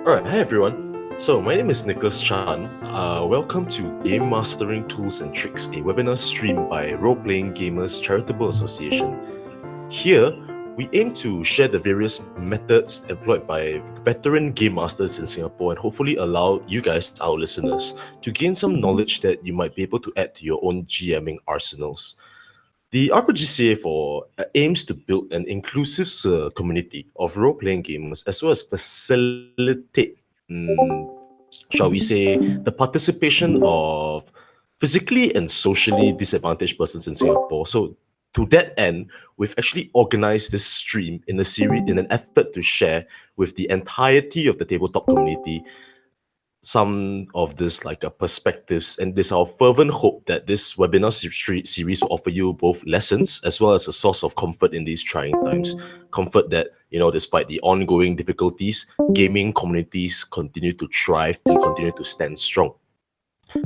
Alright, hi everyone. So, my name is Nicholas Chan. Welcome to Game Mastering Tools and Tricks, a webinar stream by Role-Playing Gamers Charitable Association. Here, we aim to share the various methods employed by veteran game masters in Singapore and hopefully allow you guys, our listeners, to gain some knowledge that you might be able to add to your own GMing arsenals. The RPGCA aims to build an inclusive community of role-playing gamers as well as facilitate, shall we say, the participation of physically and socially disadvantaged persons in Singapore. So to that end, we've actually organized this stream in a series in an effort to share with the entirety of the tabletop community some of this perspectives, and there's our fervent hope that this webinar series will offer you both lessons as well as a source of comfort in these trying times. Comfort that, despite the ongoing difficulties, gaming communities continue to thrive and continue to stand strong.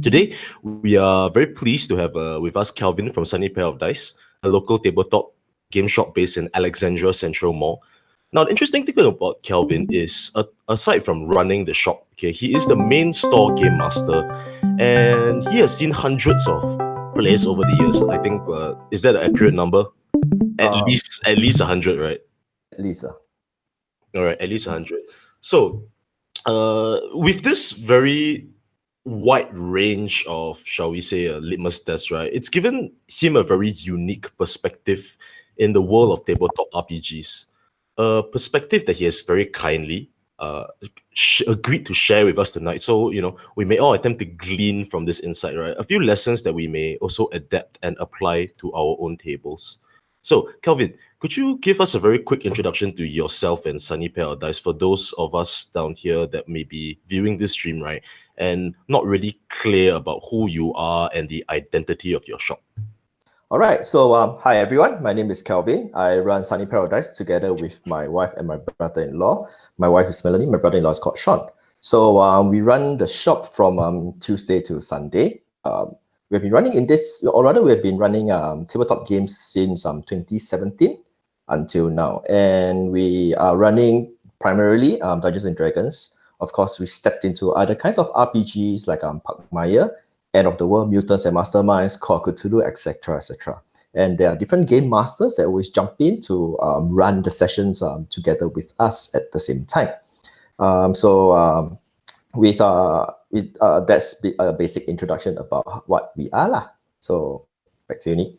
Today, we are very pleased to have with us Kelvin from Sunny Pair of Dice, a local tabletop game shop based in Alexandra Central Mall. Now, the interesting thing about Kelvin is, aside from running the shop, okay, he is the main store game master, and he has seen hundreds of players over the years. I think, is that an accurate number? At least 100, right? At least. All right, at least 100. So, with this very wide range of, shall we say, a litmus test, right? It's given him a very unique perspective in the world of tabletop RPGs. A perspective that he has very kindly agreed to share with us tonight. So, we may all attempt to glean from this insight, right? A few lessons that we may also adapt and apply to our own tables. So, Kelvin, could you give us a very quick introduction to yourself and Sunny Pair of Dice for those of us down here that may be viewing this stream, right, and not really clear about who you are and the identity of your shop? All right. So, hi everyone. My name is Kelvin. I run Sunny Pair of Dice together with my wife and my brother-in-law. My wife is Melanie. My brother-in-law is called Sean. So, we run the shop from Tuesday to Sunday. We've been running we've been running tabletop games since 2017 until now, and we are running primarily Dungeons and Dragons. Of course, we stepped into other kinds of RPGs like Pugmire, End of the World, Mutants and Masterminds, Call of Cthulhu, etc., etc. And there are different game masters that always jump in to run the sessions together with us at the same time. That's a basic introduction about what we are. So back to you, Nick.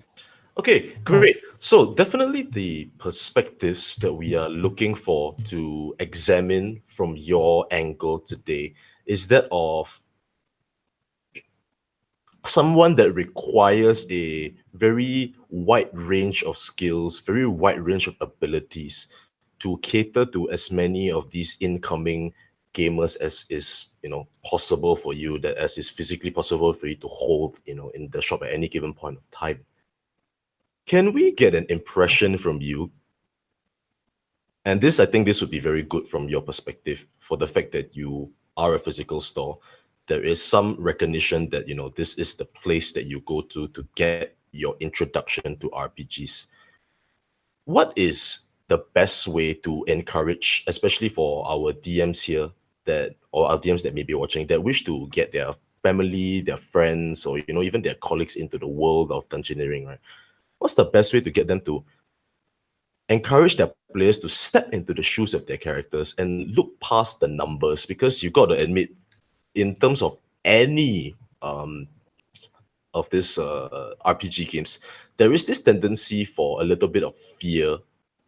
Okay, great. So definitely the perspectives that we are looking for to examine from your angle today is that of someone that requires a very wide range of skills, very wide range of abilities to cater to as many of these incoming gamers as is possible for you, that as is physically possible for you to hold in the shop at any given point of time. Can we get an impression from you? And this, I think this would be very good from your perspective, for the fact that you are a physical store. There is some recognition that, this is the place that you go to get your introduction to RPGs. What is the best way to encourage, especially for our DMs here, or our DMs that may be watching, that wish to get their family, their friends, or, even their colleagues into the world of dungeoneering, right? What's the best way to get them to encourage their players to step into the shoes of their characters and look past the numbers? Because you got to admit, in terms of any of this RPG games, there is this tendency for a little bit of fear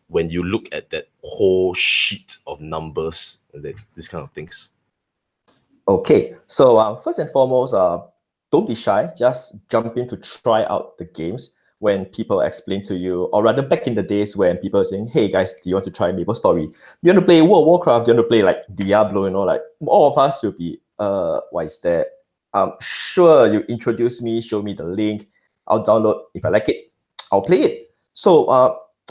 when you look at that whole sheet of numbers and these kind of things. Okay, so first and foremost, don't be shy. Just jump in to try out the games when people explain to you, or rather back in the days when people are saying, hey guys, do you want to try MapleStory? Do you want to play World of Warcraft? Do you want to play like Diablo? Like all of us will be, what is that? Sure, you introduce me, show me the link. I'll download. If I like it, I'll play it. So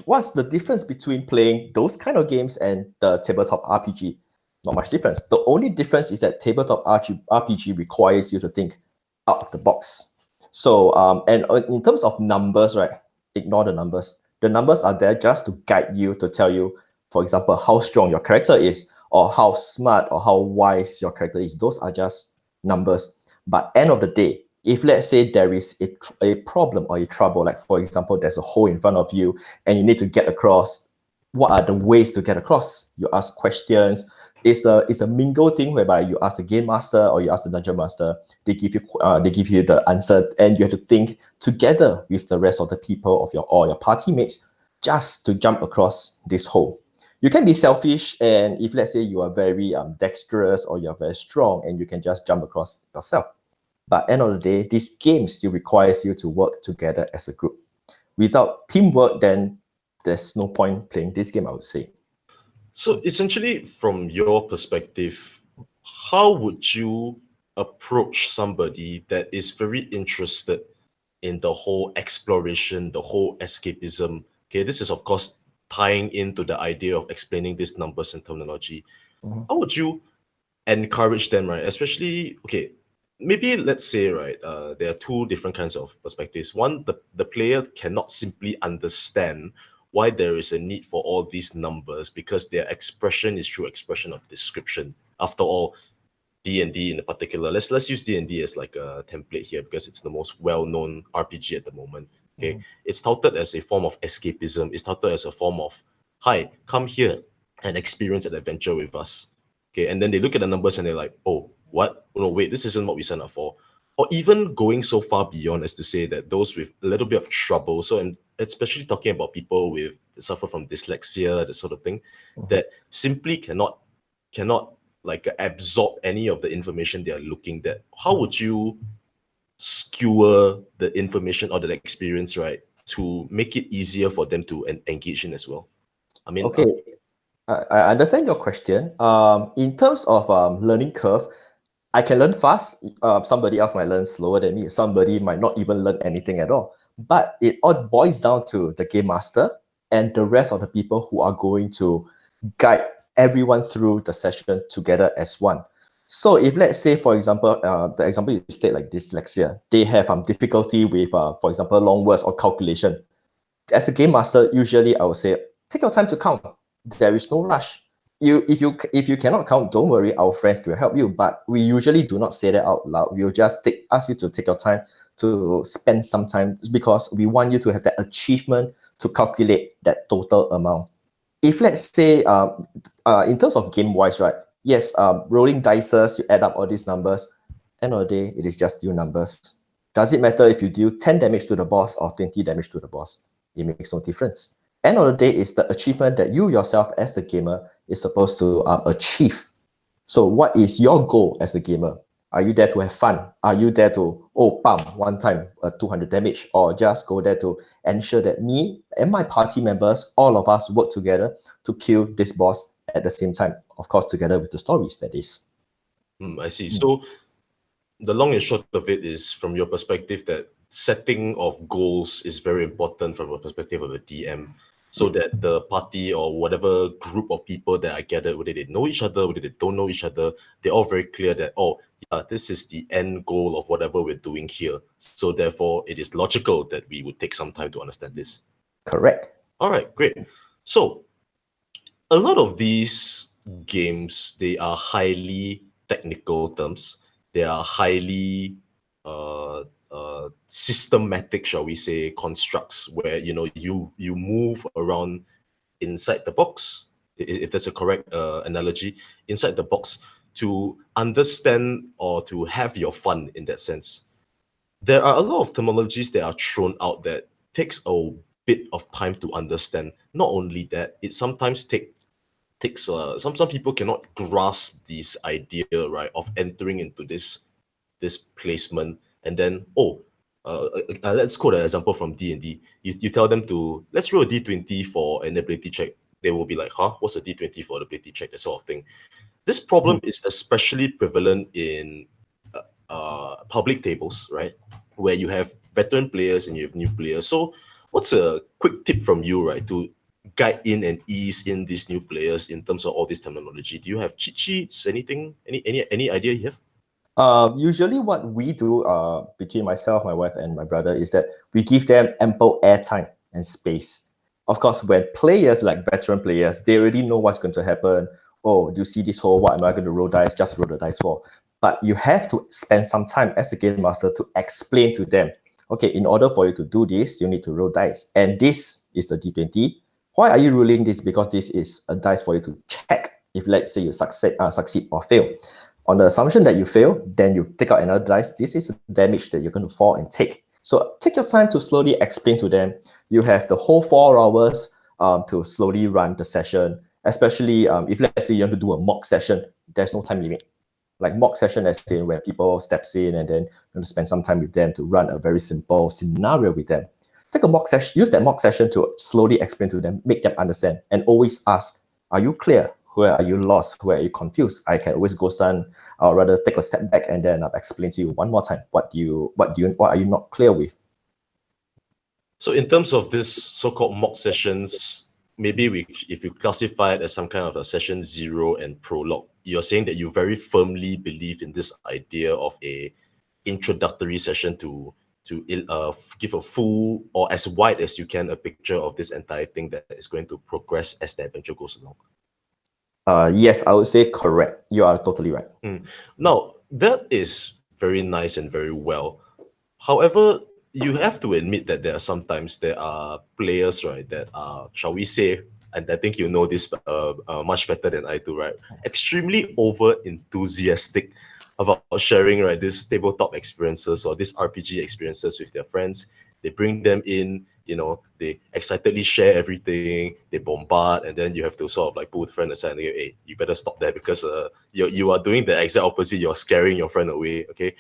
what's the difference between playing those kind of games and the tabletop RPG? Not much difference. The only difference is that tabletop RPG requires you to think out of the box. So, and in terms of numbers, right, ignore the numbers. The numbers are there just to guide you, to tell you, for example, how strong your character is, or how smart or how wise your character is. Those are just numbers. But end of the day, if let's say there is a problem or a trouble, like for example, there's a hole in front of you and you need to get across, what are the ways to get across? You ask questions. It's a mingle thing whereby you ask the game master or you ask the dungeon master. They give you the answer, and you have to think together with the rest of the people of your party mates just to jump across this hole. You can be selfish, and if let's say you are very dexterous or you're very strong, and you can just jump across yourself. But end of the day, this game still requires you to work together as a group. Without teamwork, then there's no point playing this game, I would say. So essentially, from your perspective, how would you approach somebody that is very interested in the whole exploration, the whole escapism? Okay, this is of course tying into the idea of explaining these numbers and terminology. How would you encourage them, right? Especially, okay, maybe let's say, right, there are two different kinds of perspectives. One, the player cannot simply understand why there is a need for all these numbers because their expression is through expression of description. After all, D&D in particular, let's use D&D as like a template here because it's the most well-known RPG at the moment. Okay, it's touted as a form of escapism. It's touted as a form of, hi, come here and experience an adventure with us. Okay, and then they look at the numbers and they're like, oh, what? Oh, no, wait, this isn't what we signed up for. Or even going so far beyond as to say that those with a little bit of trouble, so I'm especially talking about people with suffer from dyslexia, that sort of thing, that simply cannot like absorb any of the information they are looking at. How would you skewer the information or the experience, right, to make it easier for them to engage in as well? I mean, okay, I understand your question. In terms of learning curve, I can learn fast. Somebody else might learn slower than me. Somebody might not even learn anything at all. But it all boils down to the game master and the rest of the people who are going to guide everyone through the session together as one. So if let's say, for example, the example you state like dyslexia, they have difficulty with, for example, long words or calculation. As a game master, usually I would say, take your time to count. There is no rush. If you cannot count, don't worry, our friends will help you. But we usually do not say that out loud. We'll just ask you to take your time to spend some time because we want you to have that achievement to calculate that total amount. If let's say, in terms of game wise, right? Yes, rolling dices, you add up all these numbers. End of the day, it is just still numbers. Does it matter if you deal 10 damage to the boss or 20 damage to the boss? It makes no difference. End of the day is the achievement that you yourself as the gamer is supposed to achieve. So what is your goal as a gamer? Are you there to have fun? Are you there to, bam, one time, 200 damage? Or just go there to ensure that me and my party members, all of us work together to kill this boss at the same time? Of course, together with the stories, that is. I see. So the long and short of it is, from your perspective, that setting of goals is very important from a perspective of a DM, so that the party or whatever group of people that are gathered, whether they know each other, whether they don't know each other, they're all very clear that, oh, yeah, this is the end goal of whatever we're doing here. So therefore, it is logical that we would take some time to understand this. Correct. All right, great. So a lot of these games, they are highly technical terms. They are highly systematic, shall we say, constructs where you move around inside the box, if that's a correct analogy, inside the box to understand or to have your fun in that sense. There are a lot of terminologies that are thrown out that takes a bit of time to understand. Not only that, it sometimes takes some people cannot grasp this idea, right, of entering into this placement, and then let's quote an example from D&D. You tell them to, let's roll a D20 for an ability check. They will be like, huh, what's a D20 for an ability check, that sort of thing. This problem is especially prevalent in public tables, right, where you have veteran players and you have new players. So what's a quick tip from you, right, to guide in and ease in these new players in terms of all this terminology? Do you have cheat sheets, anything, any idea you have? Usually what we do between myself, my wife, and my brother is that we give them ample airtime and space. Of course, when players like veteran players, they already know what's going to happen. oh, do you see this hole? What am I going to roll dice? Just roll the dice for. But you have to spend some time as a game master to explain to them, okay, in order for you to do this, you need to roll dice. And this is the D20. Why are you rolling this? Because this is a dice for you to check if, let's say, you succeed or fail. On the assumption that you fail, then you take out another dice. This is the damage that you're going to fall and take. So take your time to slowly explain to them. You have the whole 4 hours to slowly run the session, especially if, let's say, you want to do a mock session, there's no time limit. Like mock session, as in where people steps in and then you want to spend some time with them to run a very simple scenario with them. Take a mock session, use that mock session to slowly explain to them, make them understand, and always ask, are you clear? Where are you lost? Where are you confused? I can always go stand, or rather take a step back and then explain to you one more time what are you not clear with. So in terms of this so-called mock sessions, maybe if you classify it as some kind of a session 0 and prologue, you're saying that you very firmly believe in this idea of a introductory session to give a full or as wide as you can a picture of this entire thing that is going to progress as the adventure goes along. Yes, I would say correct. You are totally right. Now, that is very nice and very well. However, you have to admit that there are players, right, that are, shall we say, and I think you know this much better than I do, right, extremely over-enthusiastic about sharing, right, these tabletop experiences or these RPG experiences with their friends. They bring them in, they excitedly share everything, they bombard, and then you have to sort of like pull the friend aside and go, hey, you better stop that because you are doing the exact opposite. You're scaring your friend away, okay?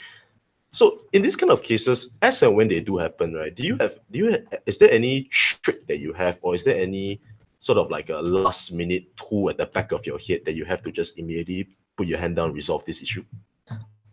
So in these kind of cases, as and when they do happen, right, is there any trick that you have, or is there any sort of like a last minute tool at the back of your head that you have to just immediately put your hand down and resolve this issue?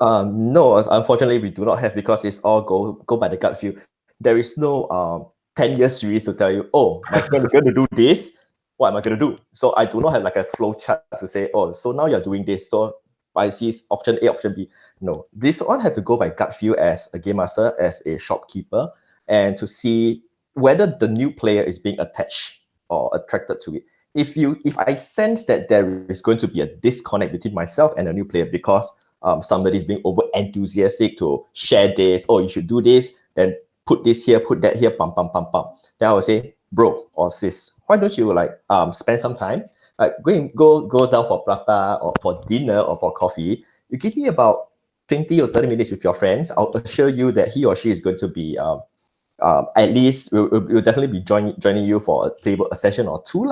No, unfortunately, we do not have, because it's all go by the gut feel. There is no 10-year series to tell you, oh, my friend is going to do this. What am I going to do? So I do not have like a flow chart to say, oh, so now you're doing this. So I see option A, option B. No, this one have to go by gut feel as a game master, as a shopkeeper, and to see whether the new player is being attached or attracted to it. If I sense that there is going to be a disconnect between myself and a new player because somebody is being over enthusiastic to share this, oh, you should do this, then put this here, put that here, pam, pam, pam, pam. Then I will say, bro or sis, why don't you spend some time, go down for prata or for dinner or for coffee. You give me about 20 or 30 minutes with your friends. I'll assure you that he or she is going to be at least will definitely be joining you for a session or two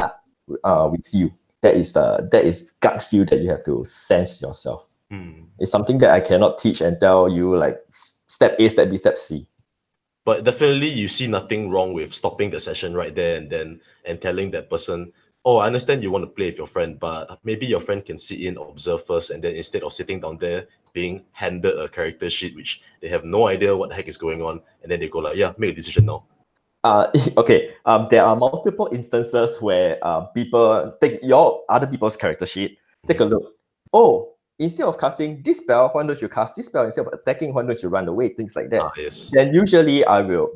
with you. That is gut feel that you have to sense yourself. It's something that I cannot teach and tell you like step A, step B, step C. But definitely you see nothing wrong with stopping the session right there and telling that person, oh, I understand you want to play with your friend, but maybe your friend can sit in, observe first, and then instead of sitting down there being handed a character sheet which they have no idea what the heck is going on, and then they go like, yeah, make a decision now. Okay. There are multiple instances where people take your other people's character sheet, take a look. Oh, instead of casting this spell, why don't you cast this spell? Instead of attacking, why don't you run away? Things like that. Yes. Then usually I will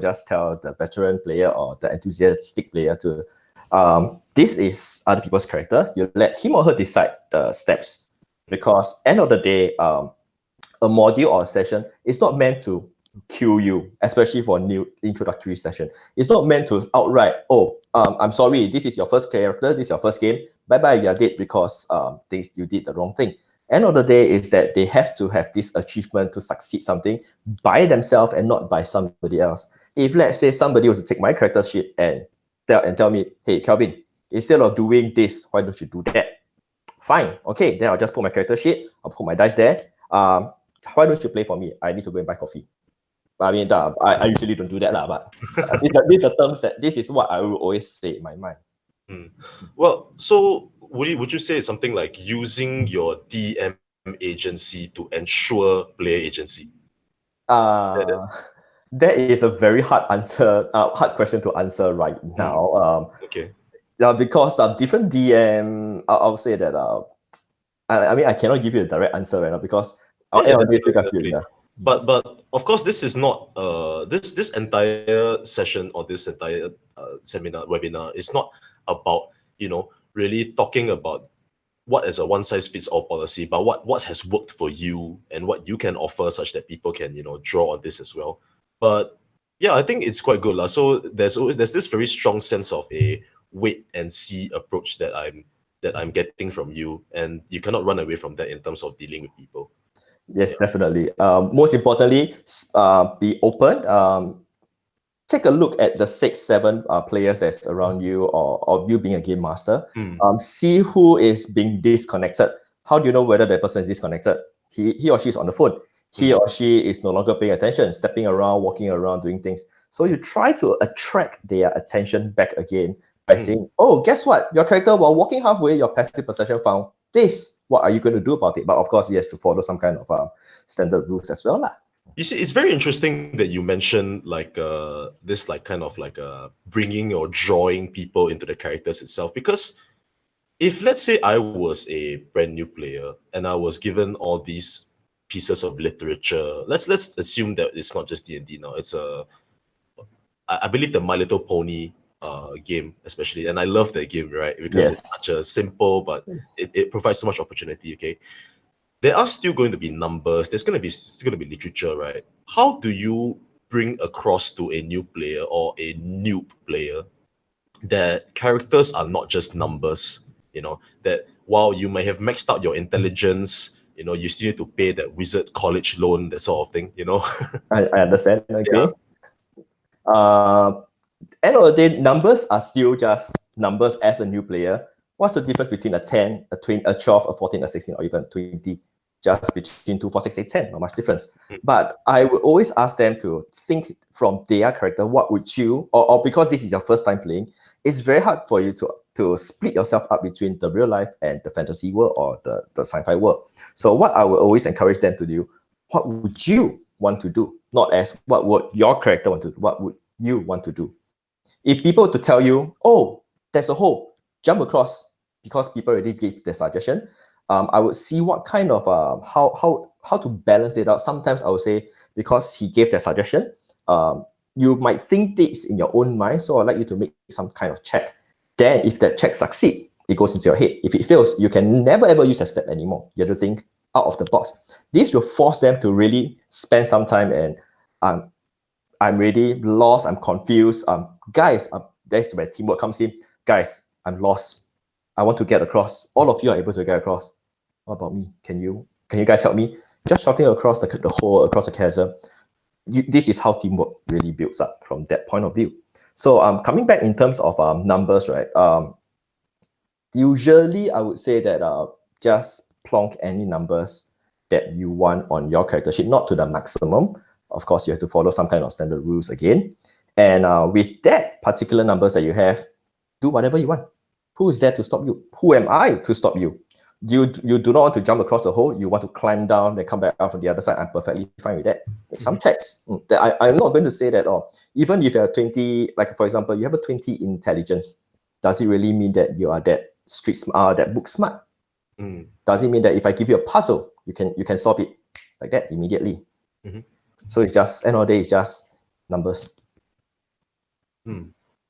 just tell the veteran player or the enthusiastic player to, this is other people's character. You let him or her decide the steps, because end of the day, a module or a session is not meant to kill you, especially for new introductory session. It's not meant to outright, oh, I'm sorry, this is your first character, this is your first game, bye-bye, you're dead because you did the wrong thing. End of the day is that they have to have this achievement to succeed something by themselves and not by somebody else. If let's say somebody was to take my character sheet and tell me, hey, Kelvin, instead of doing this, why don't you do that? Fine, okay, then I'll just put my character sheet, I'll put my dice there. Why don't you play for me? I need to go and buy coffee. I mean, I usually don't do that, but these are terms this is what I will always say in my mind. Well, so would you say it's something like using your DM agency to ensure player agency? That is a very hard question to answer right now. Okay. Because different DM, I'll say that. I mean, I cannot give you a direct answer right now because But of course, this is not this entire session or this entire webinar is not about really talking about what is a one size fits all policy, but what has worked for you and what you can offer, such that people can draw on this as well. But yeah, I think it's quite good lah. So there's this very strong sense of a wait and see approach that I'm getting from you, and you cannot run away from that in terms of dealing with people. Yes, definitely. Most importantly, be open. Take a look at the 6-7 players that's around you, or you being a game master. See who is being disconnected. How do you know whether that person is disconnected? He or she is on the phone. He or she is no longer paying attention, stepping around, walking around, doing things. So you try to attract their attention back again by saying, oh, guess what? Your character, while walking halfway, your passive perception found this. What are you going to do about it? But of course, he has to follow some kind of standard rules as well. You see, it's very interesting that you mentioned like this like kind of like bringing or drawing people into the characters itself, because if let's say I was a brand new player and I was given all these pieces of literature, let's assume that it's not just D&D now, it's I believe the My Little Pony game especially, and I love that game, right? Because it's such a simple, but it provides so much opportunity. Okay, there are still going to be numbers. There's going to be literature, right? How do you bring across to a new player or a noob player that characters are not just numbers? That while you may have maxed out your intelligence, you still need to pay that wizard college loan, that sort of thing. I understand. Okay. End of the day, numbers are still just numbers as a new player. What's the difference between a 10, a 12, a 14, a 16, or even 20? Just between 2, 4, 6, 8, 10, not much difference. But I would always ask them to think from their character, what would you, or because this is your first time playing, it's very hard for you to split yourself up between the real life and the fantasy world or the sci-fi world. So what I would always encourage them to do, what would you want to do? Not as what would your character want to do, what would you want to do? If people to tell you, oh, there's a hole, jump across, because people already gave their suggestion, I would see what kind of how to balance it out. Sometimes I would say, because he gave that suggestion, you might think this in your own mind, so I'd like you to make some kind of check. Then if that check succeeds, it goes into your head. If it fails, you can never ever use that step anymore. You have to think out of the box. This will force them to really spend some time, and I'm really lost, I'm confused. Guys, that's where teamwork comes in. Guys, I'm lost. I want to get across. All of you are able to get across. What about me? Can you guys help me? Just shouting across the hole, across the chasm. This is how teamwork really builds up from that point of view. So coming back in terms of numbers, right? Usually I would say that just plonk any numbers that you want on your character sheet, not to the maximum. Of course, you have to follow some kind of standard rules again. And with that particular numbers that you have, do whatever you want. Who is there to stop you? Who am I to stop you? You do not want to jump across the hole. You want to climb down, then come back out from the other side. I'm perfectly fine with that. Make some checks. I'm not going to say that, even if you have 20, like for example, you have a 20 intelligence, does it really mean that you are that street smart, that book smart? Does it mean that if I give you a puzzle, you can solve it like that immediately? So it's just, end of the day, it's just numbers.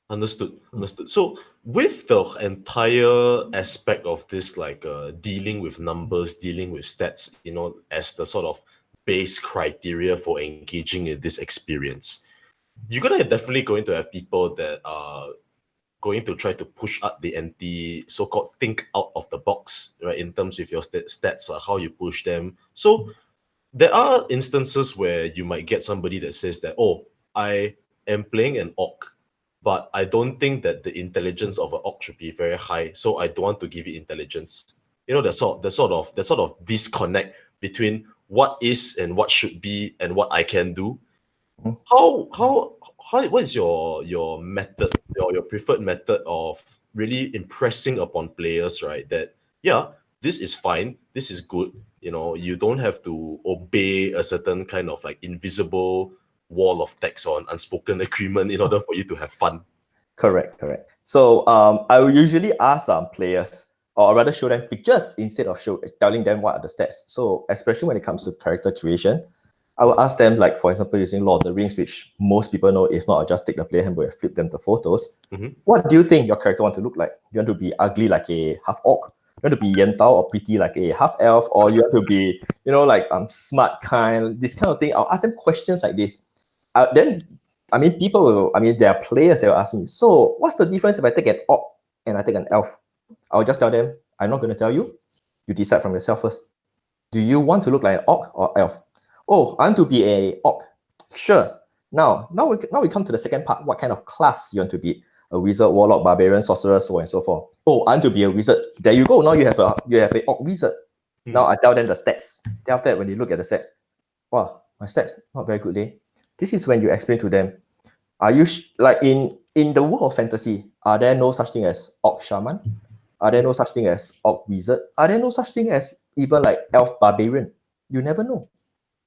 Understood. So with the entire aspect of this, like dealing with numbers, dealing with stats, as the sort of base criteria for engaging in this experience, you're definitely going to have people that are going to try to push up the ante, so-called think out of the box, right, in terms of your stats or how you push them. So there are instances where you might get somebody that says that, oh, I am playing an orc, but I don't think that the intelligence of an orc should be very high, so I don't want to give it intelligence. The sort of disconnect between what is and what should be and what I can do. What is your method, your preferred method of really impressing upon players, right? That this is fine, this is good. You don't have to obey a certain kind of like invisible wall of text or an unspoken agreement in order for you to have fun. Correct. So I will usually ask players, or rather show them pictures instead of telling them what are the stats. So especially when it comes to character creation, I will ask them, like for example, using Lord of the Rings, which most people know. If not, I'll just take the player handbook and flip them the photos. What do you think your character want to look like? You want to be ugly like a half orc? You want to be Yentao or pretty like a half elf, or you want to be, like smart kind, this kind of thing. I'll ask them questions like this. Then, there are players that will ask me, so what's the difference if I take an orc and I take an elf? I'll just tell them, I'm not going to tell you. You decide from yourself first. Do you want to look like an orc or elf? Oh, I want to be a orc. Sure. Now we come to the second part. What kind of class you want to be? A wizard, warlock, barbarian, sorcerer, so on and so forth. Oh, I want to be a wizard. There you go. Now you have a orc wizard. Now I tell them the stats. Then after that, when you look at the stats, wow, my stats not very good. This is when you explain to them. Are you like in the world of fantasy? Are there no such thing as orc shaman? Are there no such thing as orc wizard? Are there no such thing as even like elf barbarian? You never know.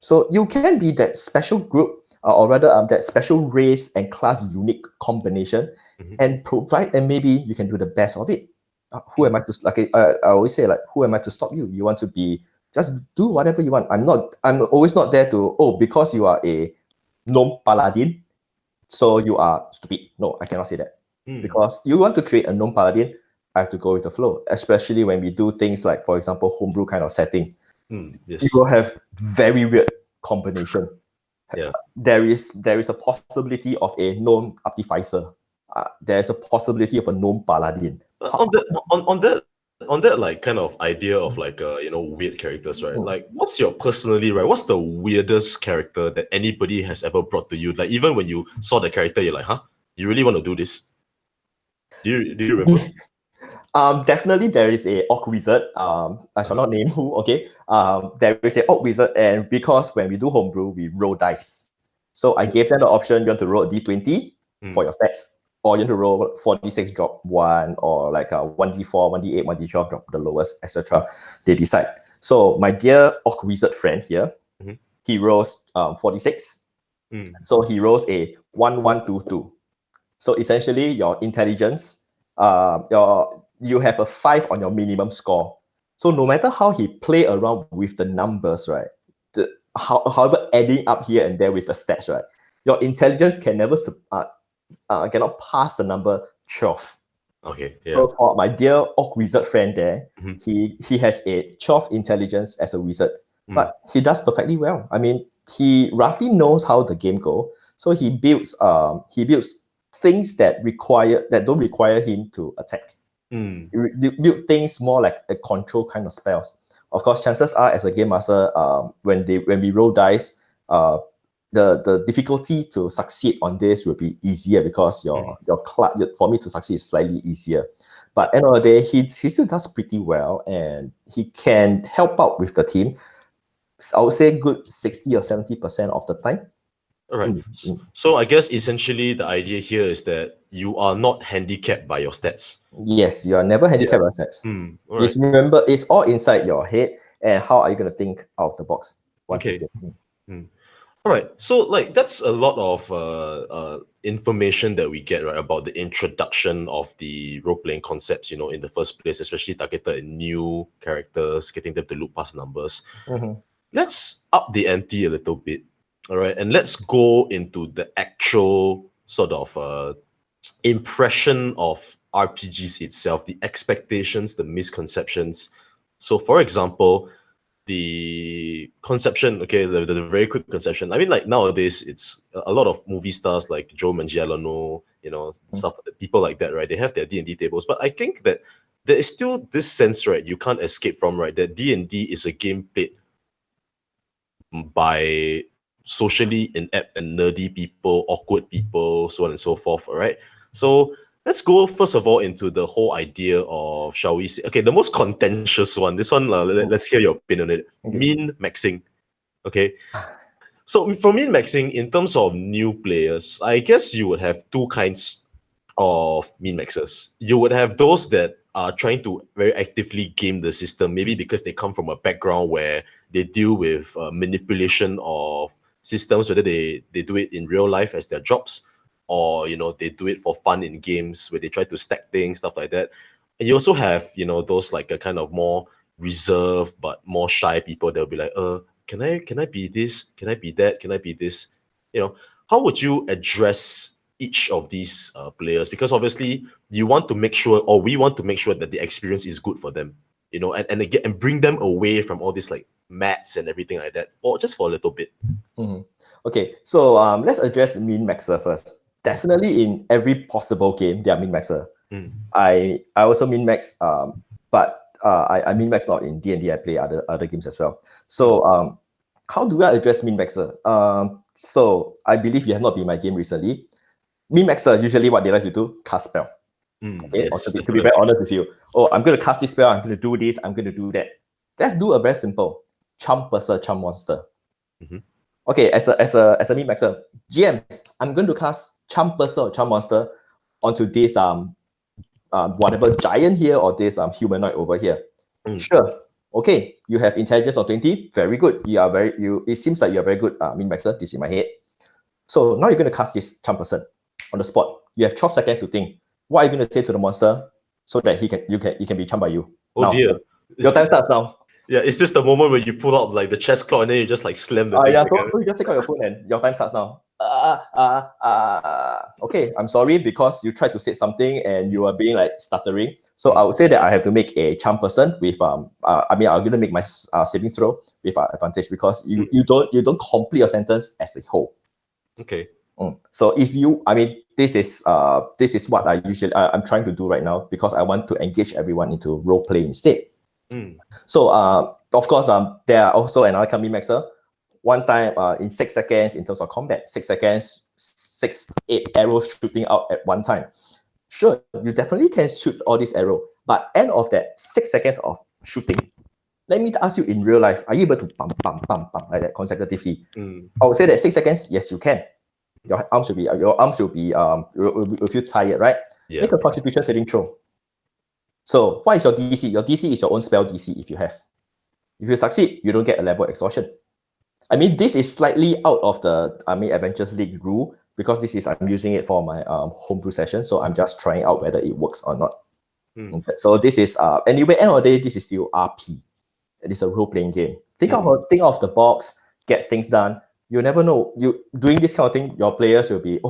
So you can be that special group, or rather that special race and class unique combination, and provide, and maybe you can do the best of it. Who am I to, like I always say, like, who am I to stop you? You want to be, just do whatever you want. I'm always not there to, because you are a gnome paladin, so you are stupid. No, I cannot say that. Because you want to create a gnome paladin, I have to go with the flow, especially when we do things like, for example, homebrew kind of setting. Yes. You will have very weird combination. Yeah. There is a possibility of a gnome artificer. There is a possibility of a gnome paladin. On that like kind of idea of like weird characters, right? Like, what's the weirdest character that anybody has ever brought to you? Like, even when you saw the character, you're like, huh? You really want to do this? Do you remember? Definitely there is a orc wizard. I shall not name who, okay? There is a orc wizard, and because when we do homebrew, we roll dice. So I gave them the option, you want to roll a d20 for your stats, or you want to roll 4d6 drop 1, or like a 1d4, 1d8, 1d12 drop the lowest, etc. They decide. So my dear orc wizard friend here, he rolls 4d6. So he rolls a 1-1-2-2. So essentially your intelligence, you have a 5 on your minimum score. So no matter how he play around with the numbers, right? However, adding up here and there with the stats, right? Your intelligence can never cannot pass the number 12. Okay, yeah. So for my dear orc wizard friend there, he has a 12 intelligence as a wizard, but he does perfectly well. I mean, he roughly knows how the game go, so he builds things that don't require him to attack. Build things more like a control kind of spells. Of course, chances are, as a game master, when we roll dice, the difficulty to succeed on this will be easier, because for me to succeed is slightly easier. But end of the day, he still does pretty well, and he can help out with the team. I would say good 60 or 70% of the time. All right. So I guess essentially the idea here is that you are not handicapped by your stats. Yes, you are never handicapped by stats. All right. Remember, it's all inside your head, and how are you going to think out of the box once again. All right. So like that's a lot of information that we get, right, about the introduction of the role-playing concepts, in the first place, especially targeted at new characters, getting them to look past numbers. Let's up the ante a little bit. All right, and let's go into the actual sort of impression of RPGs itself, the expectations, the misconceptions. So, for example, the conception, okay, the very quick conception. I mean, like nowadays, it's a lot of movie stars like Joe Manganiello, stuff, people like that, right? They have their D&D tables, but I think that there is still this sense, right, you can't escape from, right, that D&D is a game played by socially inept and nerdy people, awkward people, so on and so forth, all right? So let's go first of all into the whole idea of, shall we say, okay, the most contentious one. This one, let's hear your opinion on it. Min maxing, okay? So for min maxing, in terms of new players, I guess you would have two kinds of min maxers. You would have those that are trying to very actively game the system, maybe because they come from a background where they deal with manipulation of systems, whether they do it in real life as their jobs, or they do it for fun in games where they try to stack things, stuff like that. And you also have those like a kind of more reserved but more shy people. They'll be like, can I be this, can I be that, can I be this? How would you address each of these players? Because obviously you want to make sure, or we want to make sure, that the experience is good for them. and bring them away from all this like mats and everything like that for a little bit. Okay, so let's address min-maxer first. Definitely in every possible game, there are min-maxer. I also min-max, but I min-max not in D&D. I play other games as well. So how do I address min-maxer? So I believe you have not been in my game recently. Min-maxer, usually what they like to do, cast spell. Okay, Yes, to be very honest with you, I'm going to cast this spell, I'm going to do this, I'm going to do that. Let's do a very simple charm person, charm monster. Okay, as a min-maxer, GM, I'm going to cast charm person or charm monster onto this whatever giant here or this humanoid over here. Sure. Okay, you have intelligence of 20. Very good. It seems like you're very good min-maxer. This is in my head. So now you're going to cast this charm person on the spot. You have 12 seconds to think. What are you going to say to the monster so that he can be charmed by you? Oh now, dear. Your time starts now. Yeah, is this the moment where you pull out like the chest claw and then you just like slam the thing? Yeah, so you just take out your phone and your time starts now. Okay, I'm sorry because you tried to say something and you are being like stuttering. So I would say that I have to make a charm person with I'm gonna make my saving throw with advantage because you don't complete your sentence as a whole. Okay. So if you, this is what I'm trying to do right now because I want to engage everyone into role play instead. So of course there are also another kind of min-maxer. One time in 6 seconds in terms of combat, 6 seconds, 8 arrows shooting out at one time. Sure, you definitely can shoot all these arrows, but end of that 6 seconds of shooting, let me ask you in real life, are you able to pump like that consecutively? I would say that 6 seconds, yes, you can. Your arms will feel tired, right? Yeah. Make a constitution saving throw. So what is your DC? Your DC is your own spell DC if you have. If you succeed, you don't get a level exhaustion. This is slightly out of the Adventures League rule because I'm using it for my homebrew session, so I'm just trying out whether it works or not. Okay. So this is anyway, end of the day, this is still RP. It is a role-playing game. Think out of the box, get things done. You never know. You doing this kind of thing, your players will be,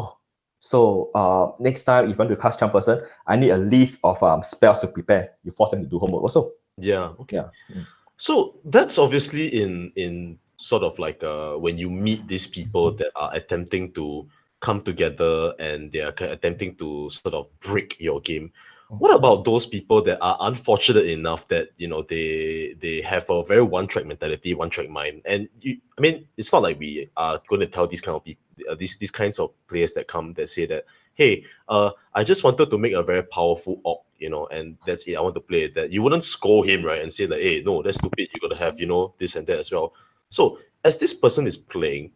so next time if you want to cast charm person, I need a list of spells to prepare. You force them to do homework also. Yeah. Okay. Yeah. So that's obviously in sort of like when you meet these people that are attempting to come together and they are attempting to sort of break your game. What about those people that are unfortunate enough that they have a very one-track mentality, one-track mind, and it's not like we are going to tell these kind of people, these kinds of players that come that say that, hey, I just wanted to make a very powerful orc, and that's it. I want to play that. You wouldn't scold him, right, and say like, hey, no, that's stupid. You got to have this and that as well. So as this person is playing,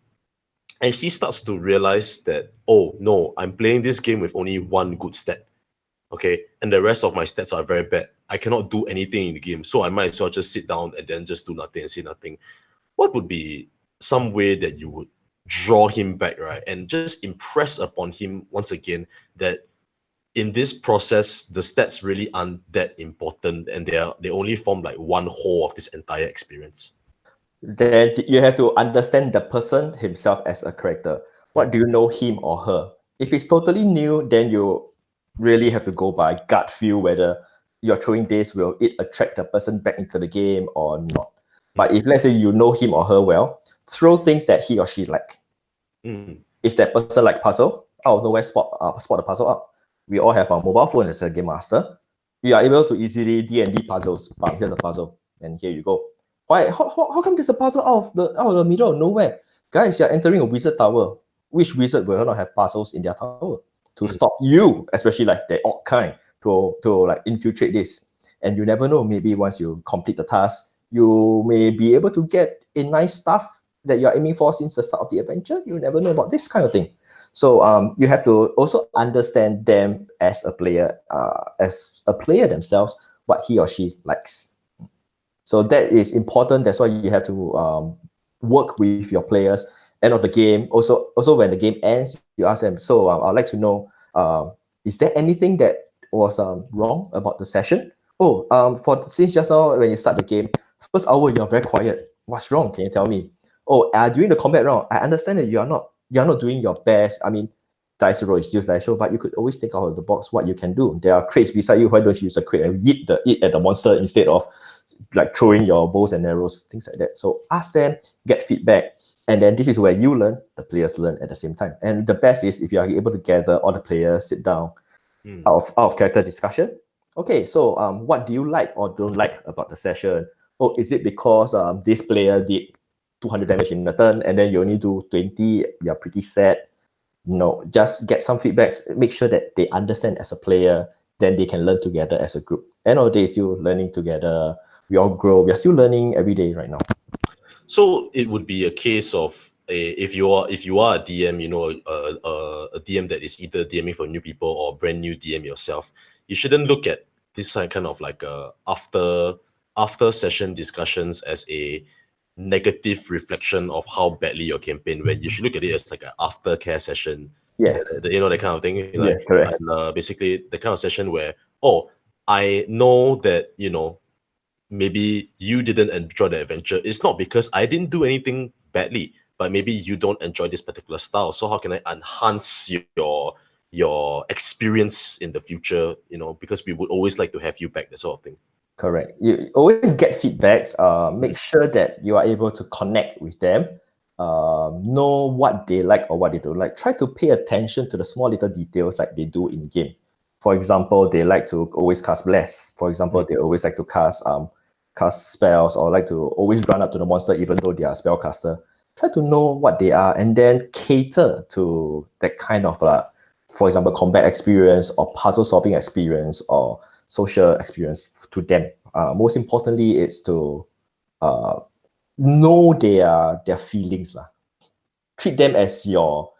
and he starts to realize that, oh no, I'm playing this game with only one good stat. Okay, and the rest of my stats are very bad. I cannot do anything in the game, so I might as well just sit down and then just do nothing and say nothing. What would be some way that you would draw him back, right, and just impress upon him once again that in this process, the stats really aren't that important, and they only form like one whole of this entire experience? Then you have to understand the person himself as a character. What do you know him or her? If it's totally new, then you really have to go by gut feel whether you're throwing this, will it attract the person back into the game or not. But if let's say you know him or her well, throw things that he or she like. If that person like puzzle, out of nowhere spot the puzzle up. We all have our mobile phone as a game master. We are able to easily D&D puzzles. Here's a puzzle, and here you go. Why? How come there's a puzzle out of the middle of nowhere? Guys, you're entering a wizard tower. Which wizard will not have puzzles in their tower to stop you, especially like the orc kind, to like infiltrate this? And you never know, maybe once you complete the task, you may be able to get a nice stuff that you're aiming for since the start of the adventure. You never know about this kind of thing. So you have to also understand them as a player themselves, what he or she likes. So that is important. That's why you have to work with your players. End of the game. Also when the game ends, you ask them, so I'd like to know, is there anything that was wrong about the session? Since just now when you start the game, first hour you're very quiet. What's wrong? Can you tell me? During the combat round, I understand that you're not doing your best. dice roll is still dice roll, but you could always take out of the box what you can do. There are crates beside you. Why don't you use a crate and eat at the monster instead of like throwing your bows and arrows, things like that. So ask them, get feedback, and then this is where you learn, the players learn at the same time. And the best is if you are able to gather all the players, sit down, out of character discussion. Okay, so what do you like or don't like about the session? Oh, is it because this player did 200 damage in a turn and then you only do 20? You're pretty sad. No, just get some feedbacks. Make sure that they understand as a player, then they can learn together as a group. End of the day, still learning together. We all grow. We are still learning every day right now. So it would be a case of if you are a DM, you know, a DM that is either DMing for new people or brand new DM yourself, you shouldn't look at this kind of like after session discussions as a negative reflection of how badly your campaign went. You should look at it as like an aftercare session. Yes. You know, that kind of thing. Like, Yeah, correct. and, basically the kind of session where, oh, I know that, you know, maybe you didn't enjoy the adventure. It's not because I didn't do anything badly, but maybe you don't enjoy this particular style. So how can I enhance your experience in the future? You know, because we would always like to have you back, that sort of thing. Correct. You always get feedbacks. Make sure that you are able to connect with them. Know what they like or what they don't like. Try to pay attention to the small little details like they do in game. For example, they like to always cast bless. For example, they always like to cast spells or like to always run up to the monster even though they are a spellcaster. Try to know what they are and then cater to that kind of for example, combat experience or puzzle solving experience or social experience to them. Most importantly, is to know their feelings. Treat them as your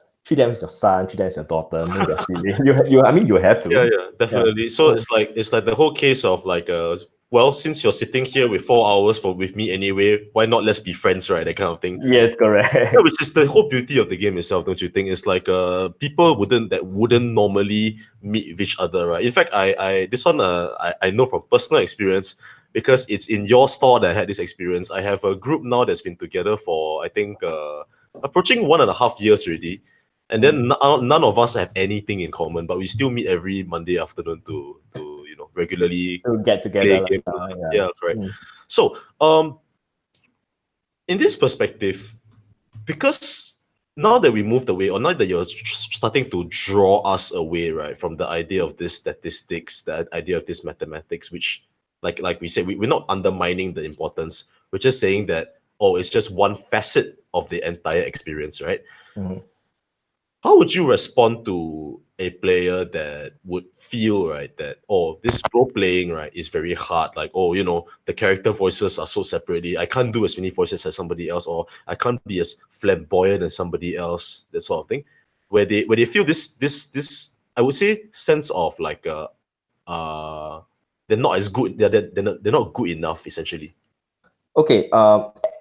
son, treat them as your daughter, know their feelings. You have to. Yeah, definitely. So it's like the whole case of like well, since you're sitting here with 4 hours with me anyway, why not let's be friends, right? That kind of thing. Yes, correct. Yeah, which is the whole beauty of the game itself, don't you think? It's like people wouldn't normally meet with each other, right? In fact, I this one I know from personal experience because it's in your store that I had this experience. I have a group now that's been together for I think approaching 1.5 years already. And then none of us have anything in common, but we still meet every Monday afternoon to you know regularly To get play together. games. Yeah, correct. So in this perspective, because now that we moved away, or now that you're starting to draw us away, right, from the idea of this statistics, the idea of this mathematics, which, like we said, we're not undermining the importance. We're just saying that, oh, it's just one facet of the entire experience, right? How would you respond to a player that would feel, right, that, oh, this role playing, right, is very hard? Like, oh, you know, the character voices are so separately. I can't do as many voices as somebody else, or I can't be as flamboyant as somebody else, that sort of thing. Where they feel this I would say sense of like they're not as good, they're not good enough, essentially. Okay,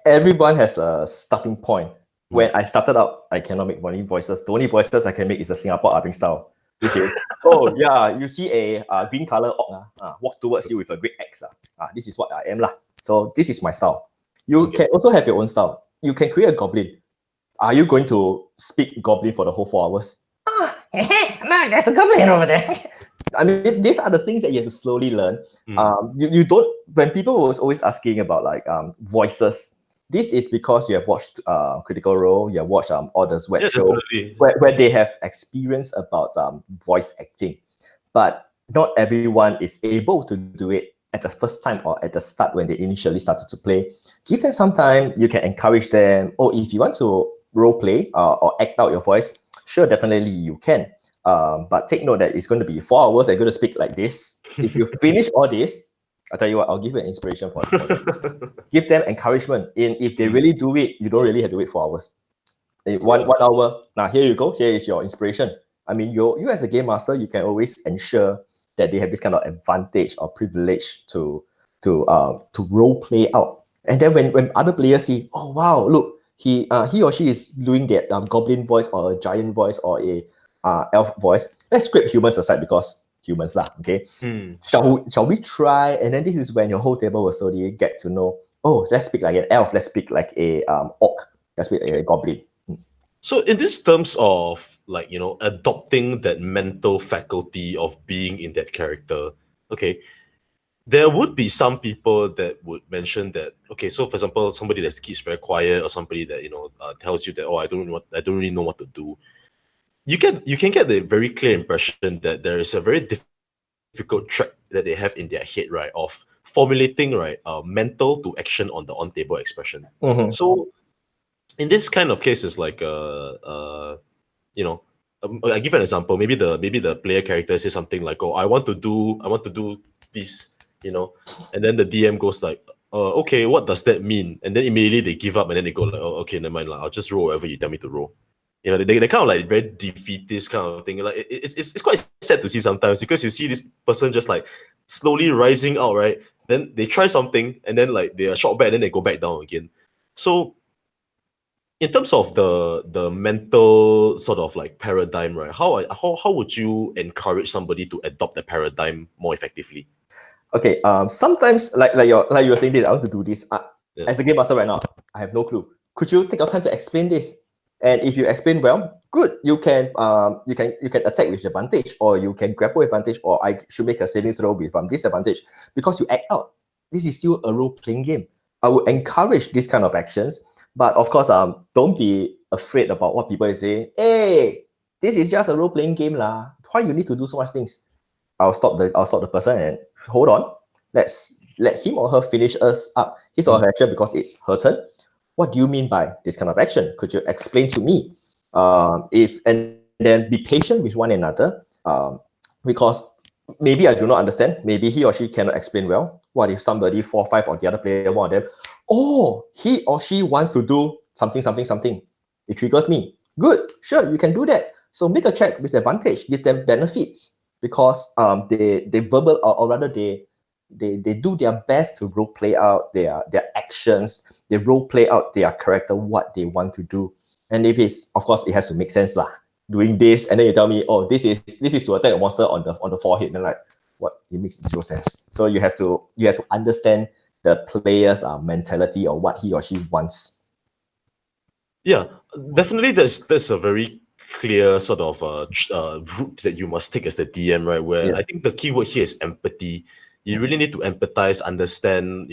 everyone has a starting point. When I started out, I cannot make any voices. The only voices I can make is the Singapore Arbing style. Which is, oh yeah, you see a green color orc walk towards you with a great axe. This is what I am lah. So this is my style. You can also have your own style. You can create a goblin. Are you going to speak goblin for the whole 4 hours? No, there's a goblin over there. I mean, these are the things that you have to slowly learn. You don't. When people was always asking about like voices, this is because you have watched Critical Role, you have watched Others Web Show, where they have experience about voice acting, but not everyone is able to do it at the first time or at the start when they initially started to play. Give them some time. You can encourage them. Oh, if you want to role play or act out your voice, sure, definitely you can. But take note that it's going to be 4 hours. I'm going to speak like this. If you finish all this, I'll tell you what, I'll give you an inspiration for it. Give them encouragement. If they really do it, you don't really have to wait 4 hours. One hour. Now, here you go. Here is your inspiration. I mean, you as a game master, you can always ensure that they have this kind of advantage or privilege to role play out. And then when other players see, oh wow, look, he or she is doing that goblin voice or a giant voice or a elf voice. Let's scrape humans aside because humans lah, okay? Shall we try? And then this is when your whole table will slowly get to know, oh, let's speak like an elf, let's speak like a orc, let's speak like a goblin. So in this terms of like, adopting that mental faculty of being in that character, okay, there would be some people that would mention that, okay, so for example, somebody that keeps very quiet, or somebody that tells you that, oh, I don't really know what to do. You can get the very clear impression that there is a very difficult track that they have in their head, right, of formulating, right, mental to action on the on-table expression. Mm-hmm. So in this kind of cases, like you know I give an example. Maybe the player character says something like, oh, I want to do this, and then the DM goes like, okay, what does that mean? And then immediately they give up, and then they go like, oh, okay, never mind, like, I'll just roll whatever you tell me to roll. They kind of like very defeatist kind of thing. Like it's quite sad to see sometimes, because you see this person just like slowly rising out, right? Then they try something, and then like they are shot back, and then they go back down again. So in terms of the mental sort of like paradigm, right? How would you encourage somebody to adopt the paradigm more effectively? Okay. Sometimes like you were saying, that I want to do this. Yeah. As a game master right now, I have no clue. Could you take your time to explain this? And if you explain well, good. You can attack with advantage, or you can grapple with advantage, or I should make a saving throw with disadvantage, because you act out. This is still a role playing game. I would encourage this kind of actions, but of course, don't be afraid about what people say. Hey, this is just a role playing game lah. Why you need to do so much things? I'll stop the person and hold on. Let's let him or her finish us up his or her action, because it's her turn. What do you mean by this kind of action? Could you explain to me? If and then be patient with one another. Because maybe I do not understand. Maybe he or she cannot explain well. What if somebody 4-5 or the other player, one of them, oh, he or she wants to do something, something, something. It triggers me. Good, sure, you can do that. So make a check with advantage, give them benefits, because they verbal, or rather they do their best to role play out their actions. They role play out their character, what they want to do. And if it's, of course, it has to make sense lah. Doing this, and then you tell me, oh, this is to attack a monster on the forehead, and like, what? It makes zero sense. So you have to understand the player's mentality, or what he or she wants. Yeah, definitely. There's a very clear sort of route that you must take as the DM, right? Where I Yes. think the key word here is empathy. You really need to empathize, understand,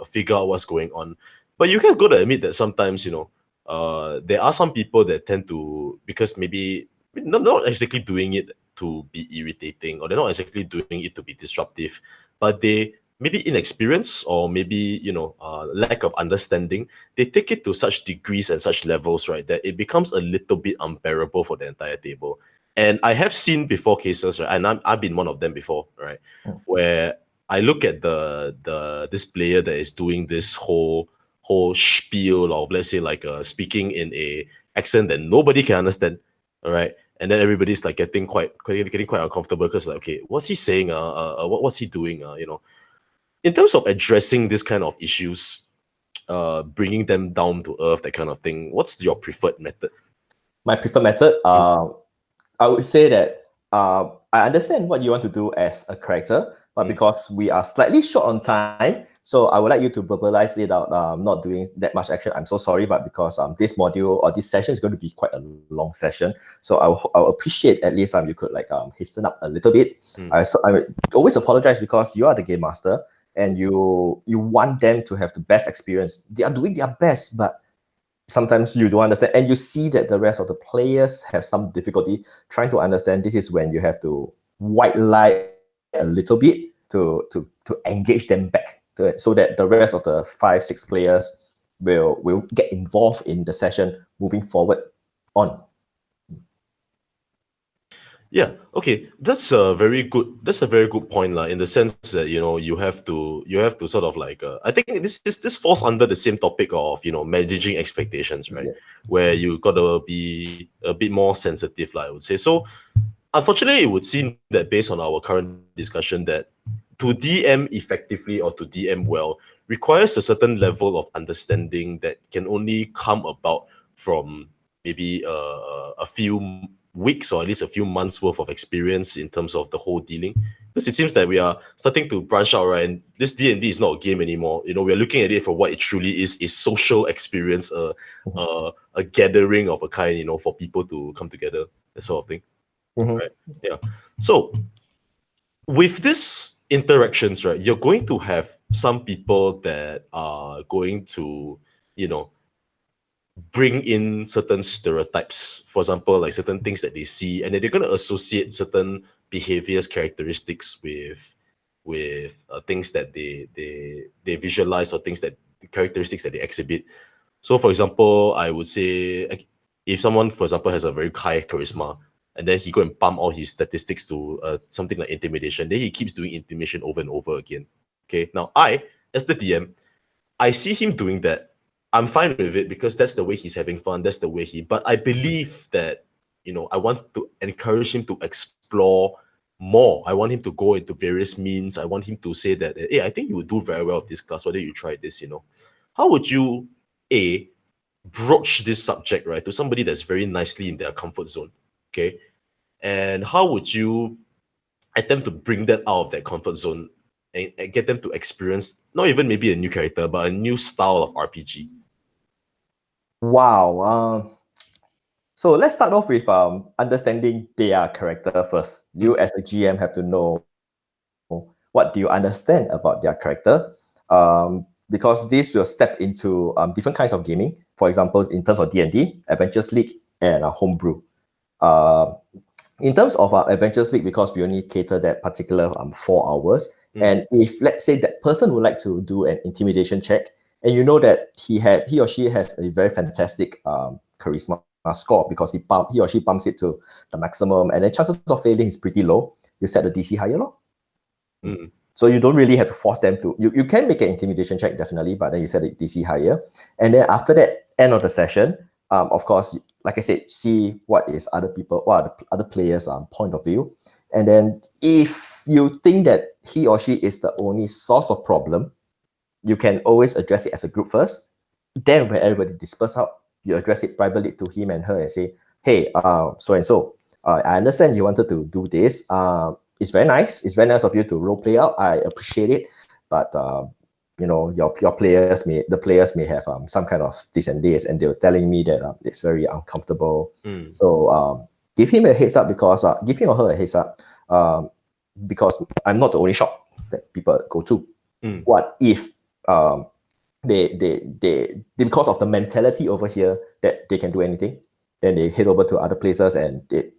figure out what's going on. But you have got to admit that sometimes, there are some people that tend to, because maybe not exactly doing it to be irritating, or they're not exactly doing it to be disruptive, but they maybe inexperience, or maybe lack of understanding. They take it to such degrees and such levels, right, that it becomes a little bit unbearable for the entire table. And I have seen before cases, right, and I've been one of them before, right, where I look at this player that is doing this whole spiel of, let's say, like speaking in a accent that nobody can understand, all right, and then everybody's like getting quite uncomfortable, because like, okay, what's he saying? What's he doing? In terms of addressing this kind of issues, bringing them down to earth, that kind of thing, what's your preferred method? My preferred method, I would say that I understand what you want to do as a character, but because we are slightly short on time, so I would like you to verbalize it out. Not doing that much action. I'm so sorry, but because this module or this session is going to be quite a long session, so I'll appreciate at least you could like hasten up a little bit. I always apologize, because you are the game master, and you want them to have the best experience. They are doing their best, but sometimes you don't understand, and you see that the rest of the players have some difficulty trying to understand. This is when you have to white light a little bit to engage them back to it, so that the rest of the 5-6 players will get involved in the session moving forward on. Yeah, okay, that's a very good point, in the sense that you have to sort of like I think this falls under the same topic of managing expectations, right? Yes. Where you gotta be a bit more sensitive, I would say. So unfortunately, it would seem that based on our current discussion, that to DM effectively or to DM well requires a certain level of understanding that can only come about from maybe a few weeks or at least a few months worth of experience in terms of the whole dealing? Because it seems that we are starting to branch out, right? And this D&D is not a game anymore. You know, we are looking at it for what it truly is: a social experience, a gathering of a kind, you know, for people to come together, that sort of thing. Right? Yeah. So with this interactions, right, you're going to have some people that are going to, you know, bring in certain stereotypes, for example, like certain things that they see, and then they're going to associate certain behaviors, characteristics with things that they visualize, or things that characteristics that they exhibit. So, for example, I would say, like, if someone, for example, has a very high charisma, and then he go and pump all his statistics to something like intimidation, then he keeps doing intimidation over and over again. Okay, now I, as the DM, I see him doing that. I'm fine with it because that's the way he's having fun. That's the way he. But I believe that, you know, I want to encourage him to explore more. I want him to go into various means. I want him to say that, hey, I think you would do very well with this class. Why don't you try this? You know, how would you broach this subject, right, to somebody that's very nicely in their comfort zone? Okay, and how would you attempt to bring that out of their comfort zone and get them to experience not even maybe a new character, but a new style of RPG? Wow. So let's start off with understanding their character first. You as a GM have to know what do you understand about their character, because this will step into different kinds of gaming. For example, in terms of D&D, Adventures League, and Homebrew. In terms of our Adventures League, because we only cater that particular 4 hours, and if let's say that person would like to do an intimidation check, and you know that he or she has a very fantastic charisma score because he or she pumps it to the maximum, and then chances of failing is pretty low, you set the DC higher, lor. So you don't really have to force them to. You can make an intimidation check, definitely, but then you set the DC higher, and then after that, end of the session, of course, like I said, see what is other players' point of view, and then if you think that he or she is the only source of problem, you can always address it as a group first. Then when everybody disperse out, you address it privately to him and her and say, hey, so and so, I understand you wanted to do this. It's very nice. It's very nice of you to role play out. I appreciate it, but you know, your players may have some kind of this and this, and they were telling me that it's very uncomfortable. So give him a heads up, because give him or her a heads up, because I'm not the only shop that people go to. What if they because of the mentality over here that they can do anything, then they head over to other places and they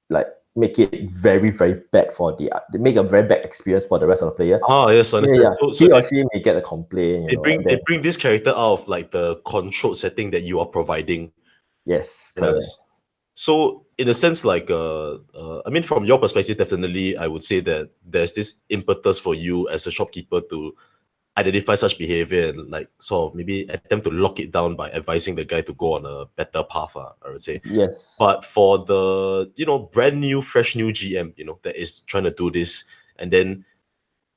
like make it very, very bad they make a very bad experience for the rest of the player. Oh, yes, I understand. Yeah. So he or she may get a complaint. They bring this character out of like the controlled setting that you are providing. Yes, correct. So in a sense, like I mean, from your perspective, definitely I would say that there's this impetus for you as a shopkeeper to identify such behavior and like sort of maybe attempt to lock it down by advising the guy to go on a better path, I would say. Yes. But for the, you know, brand new, fresh new GM, you know, that is trying to do this, and then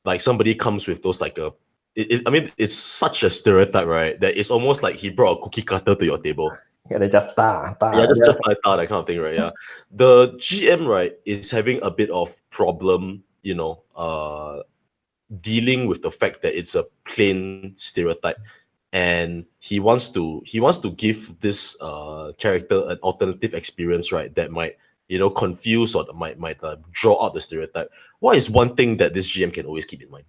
like somebody comes with those like I mean, it's such a stereotype, right? That it's almost like he brought a cookie cutter to your table. Yeah, they just just that kind of thing, right? Yeah. The GM, right, is having a bit of problem, you know, dealing with the fact that it's a plain stereotype, and he wants to give this character an alternative experience, right, that might, you know, confuse or might draw out the stereotype. What is one thing that this GM can always keep in mind?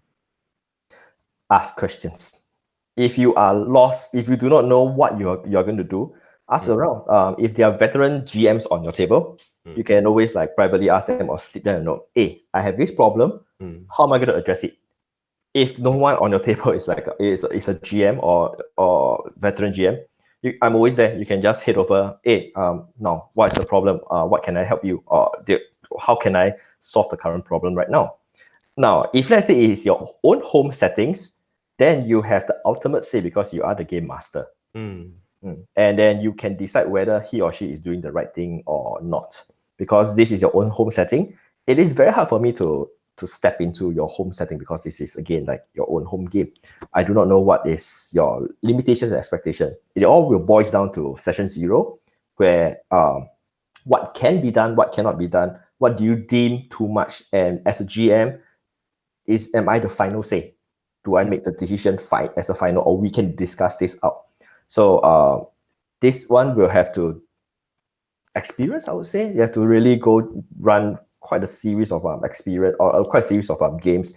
Ask questions. If you are lost, if you do not know what you're going to do, ask around. If there are veteran GMs on your table, you can always like privately ask them or slip them a note. Hey, I have this problem. How am I going to address it? If no one on your table is like is a GM or veteran GM, I'm always there. You can just head over. Hey, now what's the problem? What can I help you? Or how can I solve the current problem right now? Now, if let's say it is your own home settings, then you have the ultimate say because you are the game master. And then you can decide whether he or she is doing the right thing or not. Because this is your own home setting, it is very hard for me to step into your home setting because this is, again, like your own home game. I do not know what is your limitations and expectation. It all will boils down to session 0, where what can be done, what cannot be done, what do you deem too much, and as a GM, am I the final say? Do I make the decision as a final, or we can discuss this out? So this one will have to experience, I would say. You have to really go run quite a series of experience, or quite a series of games.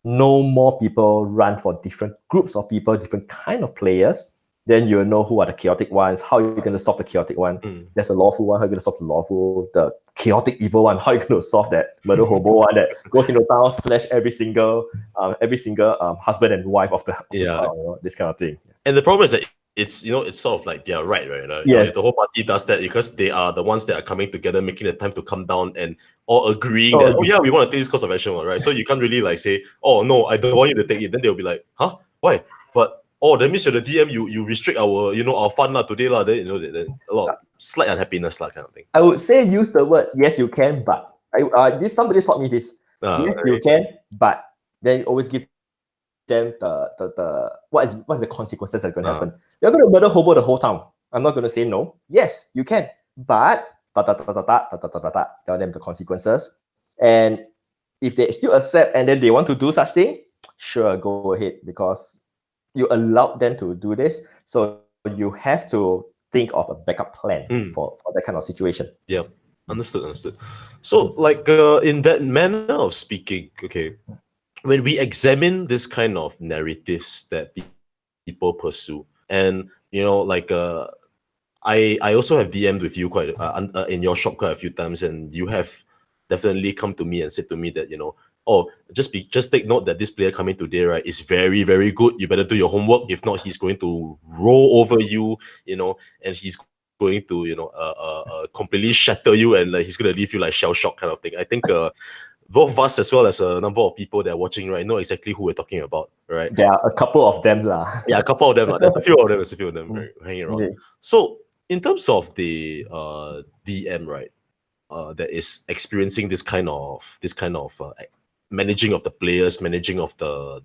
Know more people, run for different groups of people, different kind of players. Then you'll know who are the chaotic ones, how you're going to solve the chaotic one. There's a lawful one, how you're going to solve the lawful, the chaotic evil one, how you're going to solve that murder hobo one that goes into town, slash every single husband and wife of the town, this kind of thing. And the problem is that it's sort of like they're right. Yes. If the whole party does that, because they are the ones that are coming together, making the time to come down and all agreeing that we want to take this course of action, right? So you can't really like say, oh no, I don't want you to take it. Then they'll be like, huh? Why? But that means you're the DM, you restrict our our fun today then then a lot of slight unhappiness kind of thing. I would say use the word yes you can, but somebody taught me this. Yes you can, but then you always give them the what's the consequences that are going to happen. You're going to murder hobo the whole town. I'm not going to say no. Yes, you can, but tell them the consequences. And if they still accept and then they want to do such thing, sure, go ahead, because you allowed them to do this. So you have to think of a backup plan for that kind of situation. Yeah, understood. So like in that manner of speaking, okay, when we examine this kind of narratives that people pursue, and like I also have DM'd with you quite in your shop quite a few times, and you have definitely come to me and said to me that just take note that this player coming today, right, is very, very good. You better do your homework. If not, he's going to roll over you, and he's going to completely shatter you, and he's going to leave you like shell shock kind of thing. I think both of us, as well as a number of people that are watching, right, know exactly who we're talking about, right? There are a couple of them lah. Yeah, a couple of them. There's a few of them, right, hanging around. Okay. So in terms of the DM, right, that is experiencing this kind of managing of the players, managing of the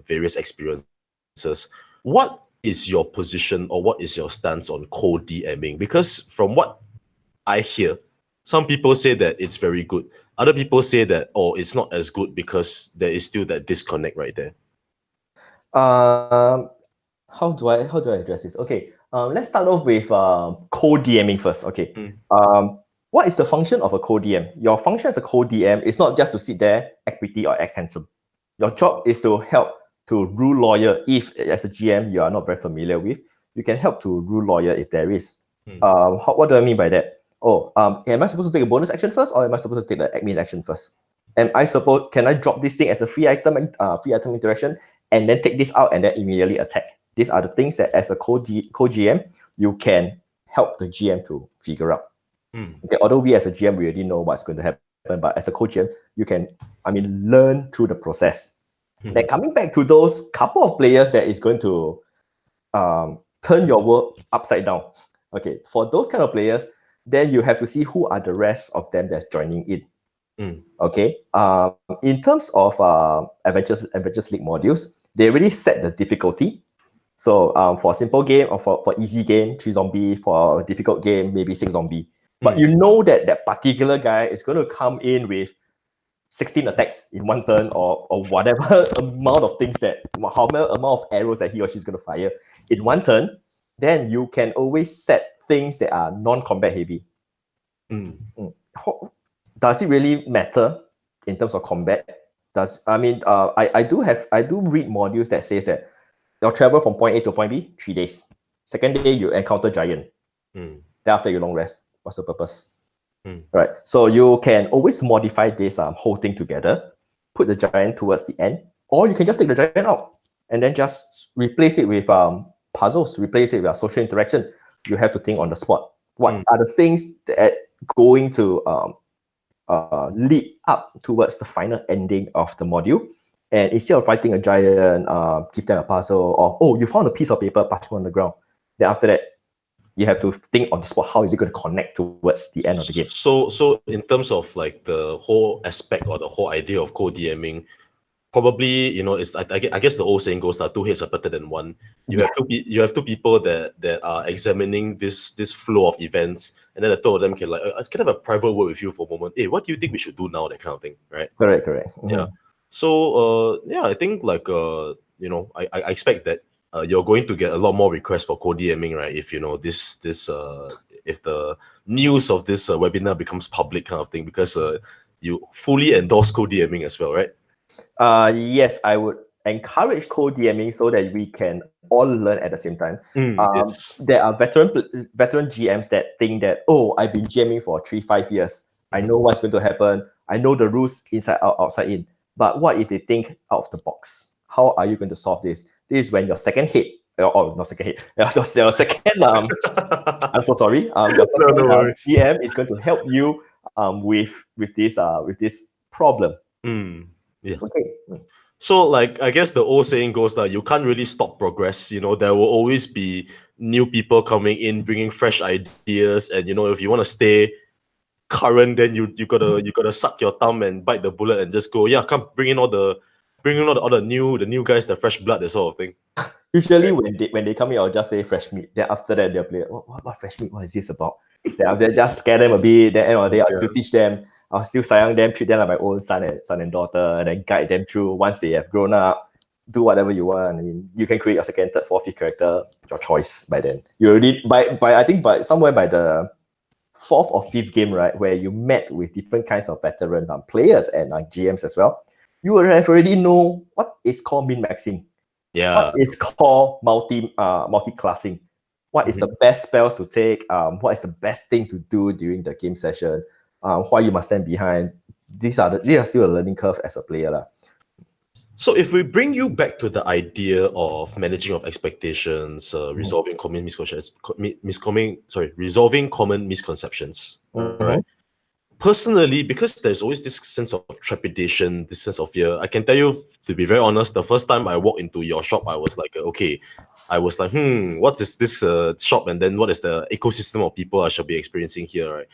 various experiences, what is your position or what is your stance on co-DMing? Because from what I hear, some people say that it's very good. Other people say that it's not as good because there is still that disconnect right there. How do I address this? Okay, let's start off with co-DMing first. Okay. What is the function of a co-DM? Your function as a co-DM is not just to sit there, act pretty or act handsome. Your job is to help to rule lawyer. If as a GM you are not very familiar with, you can help to rule lawyer if there is. What do I mean by that? Am I supposed to take a bonus action first, or am I supposed to take the admin action first? Can I drop this thing as a free item interaction and then take this out and then immediately attack? These are the things that as a co-GM, you can help the GM to figure out. Okay, although we as a GM, we already know what's going to happen, but as a co-GM, you can, learn through the process. Then coming back to those couple of players that is going to turn your world upside down. Okay, for those kind of players, then you have to see who are the rest of them that's joining in. Okay, in terms of Adventures League modules, they already set the difficulty. So for a simple game or for easy game, 3 zombie. For a difficult game, maybe 6 zombie. But you know that particular guy is going to come in with 16 attacks in one turn, or whatever amount of things amount of arrows that he or she's going to fire in one turn. Then you can always set things that are non-combat heavy. Does it really matter in terms of combat? I do read modules that says that you'll travel from point A to point B 3 days. Second day you encounter giant. Then after you long rest. What's the purpose? Right. So you can always modify this whole thing together, put the giant towards the end, or you can just take the giant out and then just replace it with puzzles, replace it with social interaction. You have to think on the spot. What are the things that going to lead up towards the final ending of the module? And instead of fighting a giant, give them a puzzle, or you found a piece of paper, patch on the ground. Then after that, you have to think on the spot, how is it going to connect towards the end of the game? So in terms of like the whole aspect or the whole idea of co-DMing, probably, you know, it's I guess the old saying goes that two heads are better than one. You have two people that are examining this flow of events, and then the two of them can like, I can have a private word with you for a moment. Hey, what do you think we should do now? That kind of thing, right? Correct. Yeah. So I think like you know, I expect that you're going to get a lot more requests for co-DMing, right? If you know this if the news of this webinar becomes public kind of thing, because you fully endorse co-DMing as well, right? Yes, I would encourage co-DMing so that we can all learn at the same time. Yes. There are veteran GMs that think that, oh, I've been GMing for 3-5 years. I know what's going to happen. I know the rules inside out, outside in. But what if they think out of the box? How are you going to solve this? This is when your second head, not second head, your second I'm so sorry. Your second GM is going to help you with this problem. Yeah. Okay. So, like, I guess the old saying goes that you can't really stop progress. You know, there will always be new people coming in, bringing fresh ideas, and you know, if you want to stay current, then you gotta suck your thumb and bite the bullet and just go, yeah, come bring in all the new guys, the fresh blood, that sort of thing. Usually when they come in, I'll just say fresh meat. Then after that they'll play, what fresh meat? What is this about? Then I'll just scare them a bit. Then end of the day, I'll still teach them. I'll still sayang them, treat them like my own son and daughter, and then guide them through once they have grown up. Do whatever you want. I mean, you can create your second, third, fourth, fifth character, your choice by then. You already I think by somewhere by the fourth or fifth game, right, where you met with different kinds of veteran players and GMs as well, you will have already know what is called min-maxing. Yeah. What is called multi-classing. What is the best spells to take? What is the best thing to do during the game session? Why you must stand behind. These are still a learning curve as a player. So if we bring you back to the idea of managing of expectations, resolving common misconceptions, resolving common misconceptions, right? Personally, because there's always this sense of trepidation, this sense of fear, I can tell you, to be very honest, the first time I walked into your shop, I was like, what is this shop? And then what is the ecosystem of people I shall be experiencing here, right?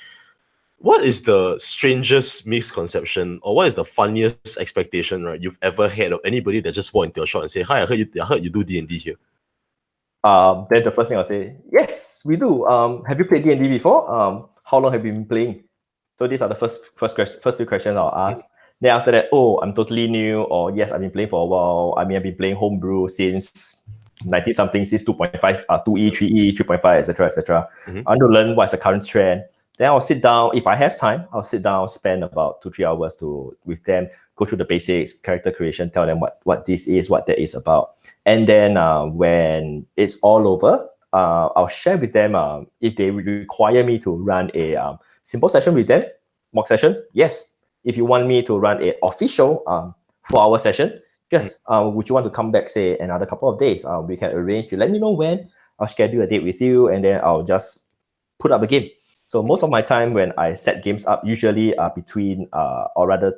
What is the strangest misconception, or what is the funniest expectation, right, you've ever had of anybody that just walked into your shop and say, hi, I heard you do D&D here? Then the first thing I'll say, yes, we do. Have you played D&D before? How long have you been playing? So these are the first two questions I'll ask. Then after that, oh, I'm totally new, or yes, I've been playing for a while. I mean, I've been playing homebrew since 90-something, since 2.5, 2E, 3E, 3.5, etc. I want to learn what's the current trend. Then I'll sit down. If I have time, I'll sit down, spend about 2-3 hours with them, go through the basics, character creation, tell them what this is, what that is about. And then when it's all over, I'll share with them if they require me to run a simple session with them, mock session, yes. If you want me to run an official 4-hour session, just would you want to come back, say, another couple of days? We can arrange. You let me know when. I'll schedule a date with you, and then I'll just put up a game. So most of my time when I set games up, usually between or rather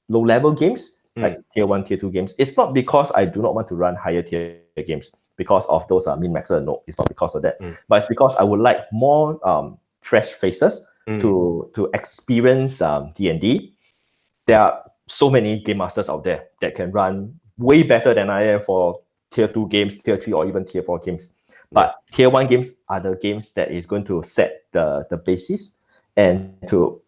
low-level games, like tier 1, tier 2 games. It's not because I do not want to run higher tier games because of those min-maxer. No, it's not because of that. But it's because I would like more fresh faces to experience D&D. There are so many game masters out there that can run way better than I am for tier 2 games, tier 3, or even tier 4 games. But tier 1 games are the games that is going to set the basis and to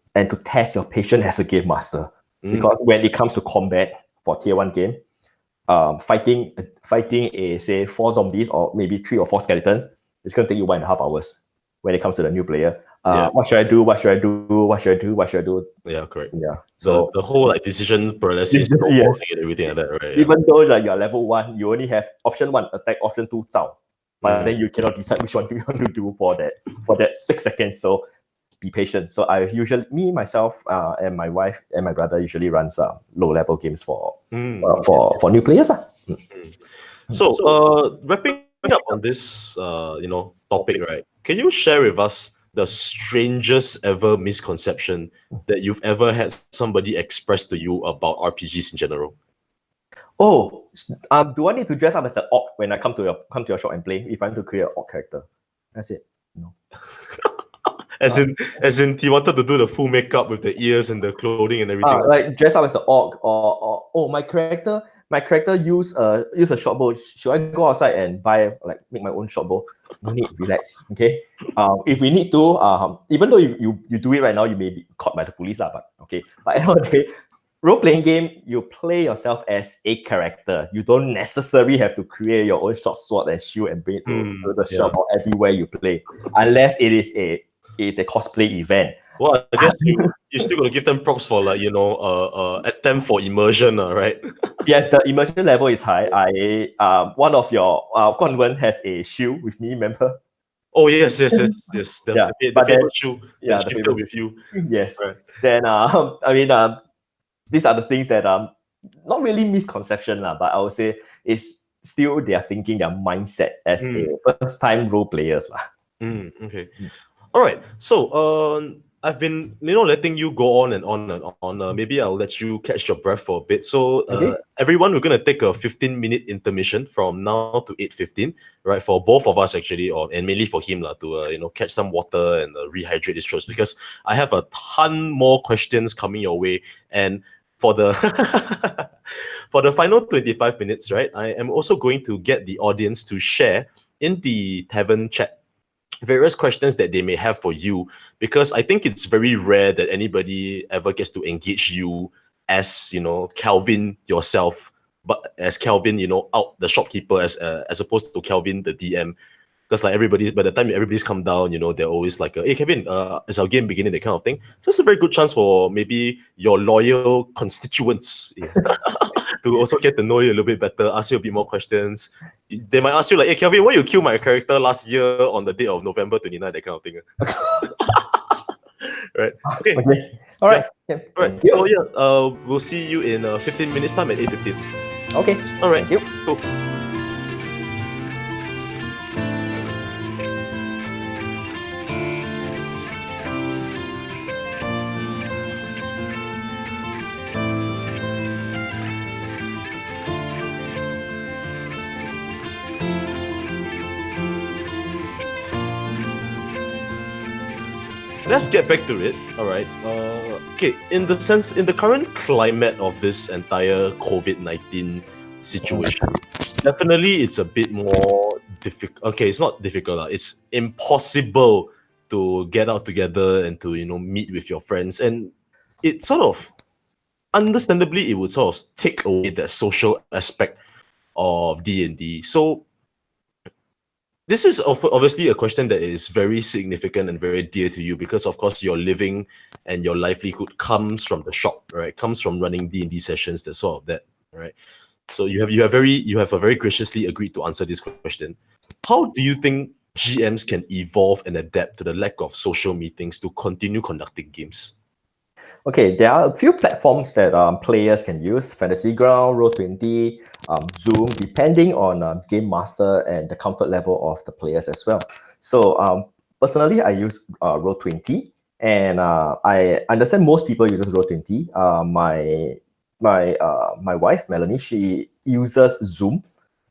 test your patience as a game master. Because when it comes to combat for tier 1 game, fighting a, say, 4 zombies or maybe 3 or 4 skeletons, it's going to take you 1.5 hours when it comes to the new player. What should I do? What should I do? What should I do? What should I do? Yeah, correct. Yeah. So the whole like decision paralysis, yes, and everything like that, right? Even though like you're level 1, you only have option 1 attack, option 2 zao. But then you cannot decide which one do you want to do for that 6 seconds. So be patient. So I usually, myself, and my wife and my brother usually runs low-level games for new players. So wrapping up on this topic, right? Can you share with us the strangest ever misconception that you've ever had somebody express to you about RPGs in general? Oh, do I need to dress up as an orc when I come to your shop and play if I want to create an orc character? That's it. No. As in, he wanted to do the full makeup with the ears and the clothing and everything. Like dress up as an orc, or oh, my character use a short bow. Should I go outside and make my own short bow? No need, relax. Okay. If we need to, even though you do it right now, you may be caught by the police, but okay. But at the end of the day, role-playing game, you play yourself as a character. You don't necessarily have to create your own short sword and shield and bring it to the shop or everywhere you play, unless it is a cosplay event. Well, I guess you still gotta give them props for attempt for immersion, right? Yes, the immersion level is high. One of your Guan has a shield with me, remember? Oh yes. The favorite shoe that shifted with you. Yes. Right. Then these are the things that not really misconception, but I would say is still their thinking, their mindset as a first-time role players. Okay. All right. So I've been letting you go on and on and on. Maybe I'll let you catch your breath for a bit. So everyone, we're gonna take a 15-minute intermission from now to 8:15, right? For both of us actually, and mainly for him to catch some water and rehydrate his throat, because I have a ton more questions coming your way. And for the for the final 25 minutes, right, I am also going to get the audience to share in the tavern chat various questions that they may have for you, because I think it's very rare that anybody ever gets to engage you as Calvin yourself, but as Calvin out the shopkeeper, as opposed to Calvin the DM. Because by the time everybody's come down, they're always like, hey Kevin, is our game beginning, that kind of thing. So it's a very good chance for maybe your loyal constituents to also get to know you a little bit better, ask you a bit more questions. They might ask you like, hey Kelvin, why you kill my character last year on the date of November 29, that kind of thing. Right. Okay. All right. Yeah. All right. So we'll see you in 15 minutes time at 8:15. Okay. All right. Thank you. Cool. Let's get back to it. All right. Okay. In the current climate of this entire COVID-19 situation, definitely it's a bit more difficult. Okay, it's not difficult. It's impossible to get out together and to meet with your friends, and it sort of, understandably, it would sort of take away that social aspect of D&D. So this is obviously a question that is very significant and very dear to you, because of course your living and your livelihood comes from the shop, right? Comes from running D&D sessions, that sort of that, right? So you have very graciously agreed to answer this question. How do you think GMs can evolve and adapt to the lack of social meetings to continue conducting games? Okay, there are a few platforms that players can use: Fantasy Ground, Roll20, Zoom, depending on game master and the comfort level of the players as well. So personally, I use Roll20, and I understand most people uses Roll20. My wife Melanie, she uses Zoom.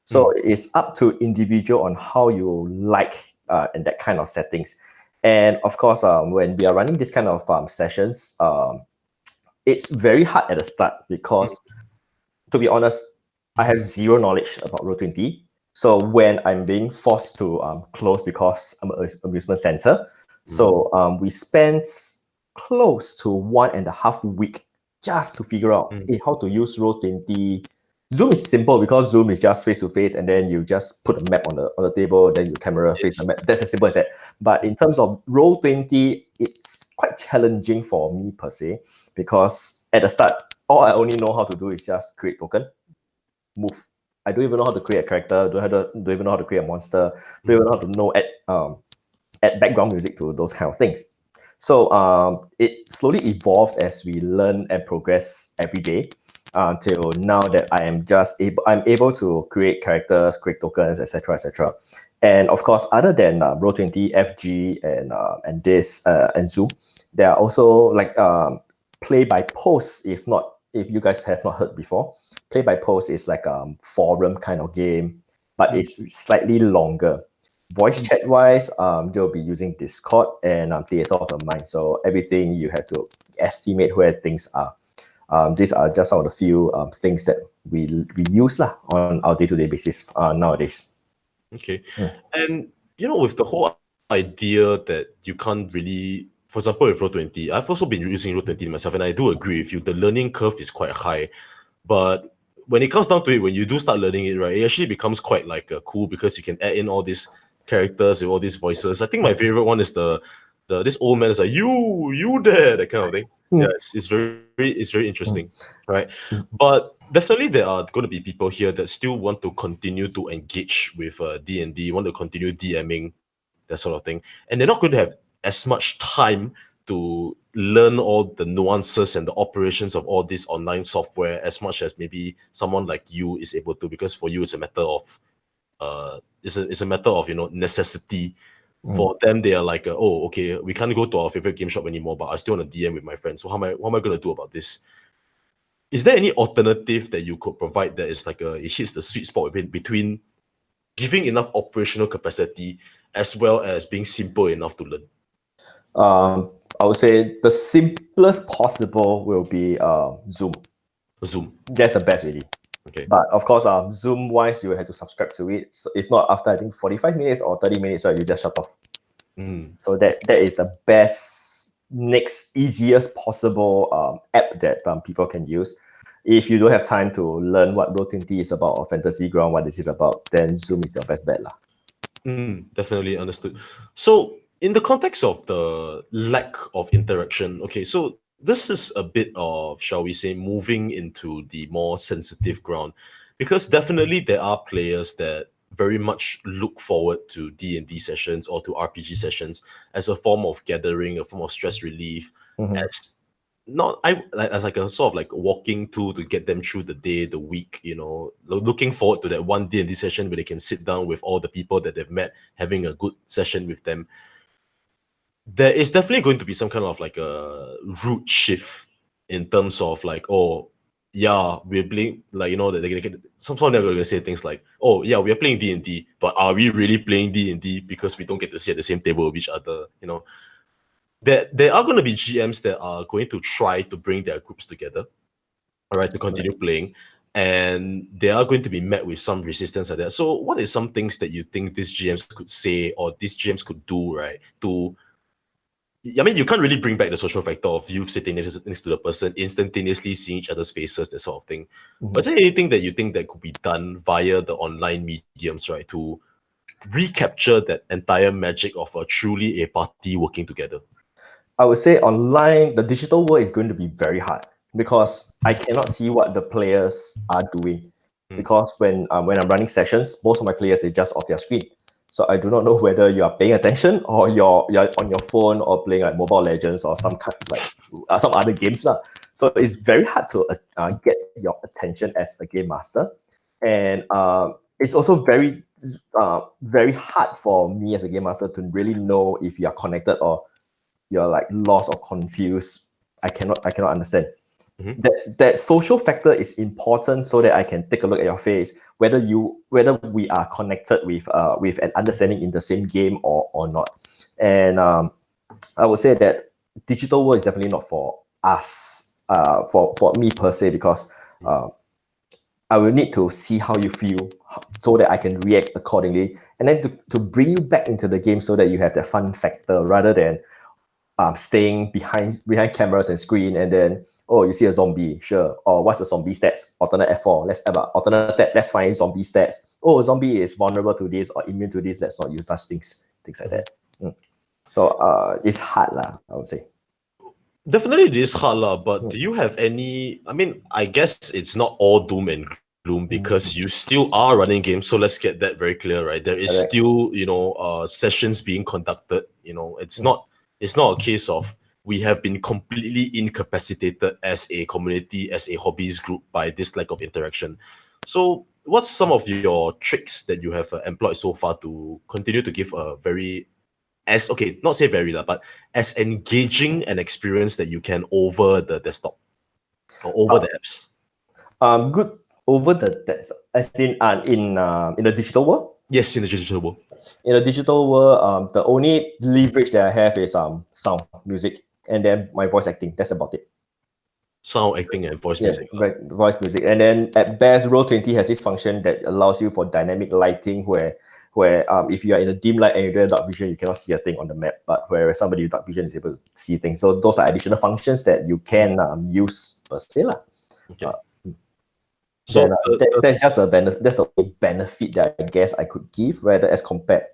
So it's up to individual on how you like in that kind of settings. And of course, when we are running this kind of sessions, it's very hard at the start because, to be honest, I have zero knowledge about Roll20. So when I'm being forced to close because I'm an amusement center, so we spent close to 1.5 weeks just to figure out how to use Roll20. Zoom is simple because Zoom is just face-to-face, and then you just put a map on the table, then your camera face the map. That's as simple as that. But in terms of Roll20, it's quite challenging for me per se, because at the start, all I only know how to do is just create token, move. I don't even know how to create a character, don't even know how to create a monster, don't even know how to add background music to those kind of things. So it slowly evolves as we learn and progress every day, until now that I'm able to create characters, create tokens, etc., etc. And of course, other than Roll20, FG, and Zoom, there are also like play by post. If you guys have not heard before, play by post is like a forum kind of game, but it's slightly longer. Voice chat wise, they'll be using Discord and theater of the mind. So everything you have to estimate where things are. These are just some of the few things that we use on our day-to-day basis nowadays. Okay. And with the whole idea that you can't really, for example, with Roll20, I've also been using Roll20 myself, and I do agree with you. The learning curve is quite high, but when it comes down to it, when you do start learning it, right, it actually becomes quite like cool because you can add in all these characters with all these voices. I think my favorite one is the this old man is like you there, that kind of thing. Yeah, it's very interesting, right? But definitely there are going to be people here that still want to continue to engage with D&D, want to continue DMing, that sort of thing, and they're not going to have as much time to learn all the nuances and the operations of all this online software as much as maybe someone like you is able to, because for you it's a matter of it's a matter of necessity. For them, they are like, oh, okay, we can't go to our favorite game shop anymore, but I still want to DM with my friends. So what am I going to do about this? Is there any alternative that you could provide that is like it hits the sweet spot between giving enough operational capacity as well as being simple enough to learn? I would say the simplest possible will be Zoom. Zoom. That's the best, really. Okay. But of course, Zoom wise, you have to subscribe to it. So if not, after I think 45 minutes or 30 minutes, right, you just shut off. So that is the best, next easiest possible app that people can use. If you don't have time to learn what Roll20 is about or Fantasy Ground, what is it about, then Zoom is your best bet. Definitely understood. So in the context of the lack of interaction, okay, so this is a bit of, shall we say, moving into the more sensitive ground, because definitely there are players that very much look forward to D&D sessions or to RPG sessions as a form of gathering, a form of stress relief, as like a sort of like walking tool to get them through the day, the week, looking forward to that one D&D session where they can sit down with all the people that they've met, having a good session with them. There is definitely going to be some kind of like a root shift in terms of like, oh, yeah, we're playing, like, that they're gonna get, sometimes they're gonna say things like, oh yeah, we're playing D&D, but are we really playing D&D because we don't get to sit at the same table with each other, There are going to be GMs that are going to try to bring their groups together, all right, to continue playing, and they are going to be met with some resistance at that. So what is some things that you think these GMs could say or these GMs could do, right, I mean, you can't really bring back the social factor of you sitting next to the person, instantaneously seeing each other's faces, that sort of thing. But is there anything that you think that could be done via the online mediums, right, to recapture that entire magic of truly a party working together? I would say online, the digital world is going to be very hard because I cannot see what the players are doing. Because when I'm running sessions, most of my players, they just off their screen. So I do not know whether you are paying attention or you're on your phone or playing like Mobile Legends or some kind like some other games. So it's very hard to get your attention as a game master. And it's also very hard for me as a game master to really know if you are connected or you're like lost or confused. I cannot understand. That social factor is important so that I can take a look at your face, whether we are connected with an understanding in the same game or not. And I would say that digital world is definitely not for us, for me per se, because I will need to see how you feel so that I can react accordingly, and then to bring you back into the game so that you have that fun factor rather than staying behind cameras and screen, and then, oh, you see a zombie, sure. Or what's the zombie stats? Alternate F4. Let's have alternate tab. Let's find zombie stats. Oh, zombie is vulnerable to this or immune to this. Let's not use such things like that. So it's hard, I would say. Definitely it is hard, but do you have any, I mean, I guess it's not all doom and gloom because you still are running games, so let's get that very clear, right? There is still, sessions being conducted, it's not a case of we have been completely incapacitated as a community, as a hobbies group by this lack of interaction. So what's some of your tricks that you have employed so far to continue to give a very, not say very, but as engaging an experience that you can over the desktop or over the apps? Good over the desktop, as in the digital world? Yes, in the digital world. In the digital world, the only leverage that I have is sound, music, and then my voice acting. That's about it. Sound acting and voice music. Right, voice music. And then at best, Roll20 has this function that allows you for dynamic lighting where if you are in a dim light and you do dark vision, you cannot see a thing on the map. But whereas somebody with dark vision is able to see things. So those are additional functions that you can use per se. Okay. So that's just a benefit. That's a benefit that I guess I could give, rather as compared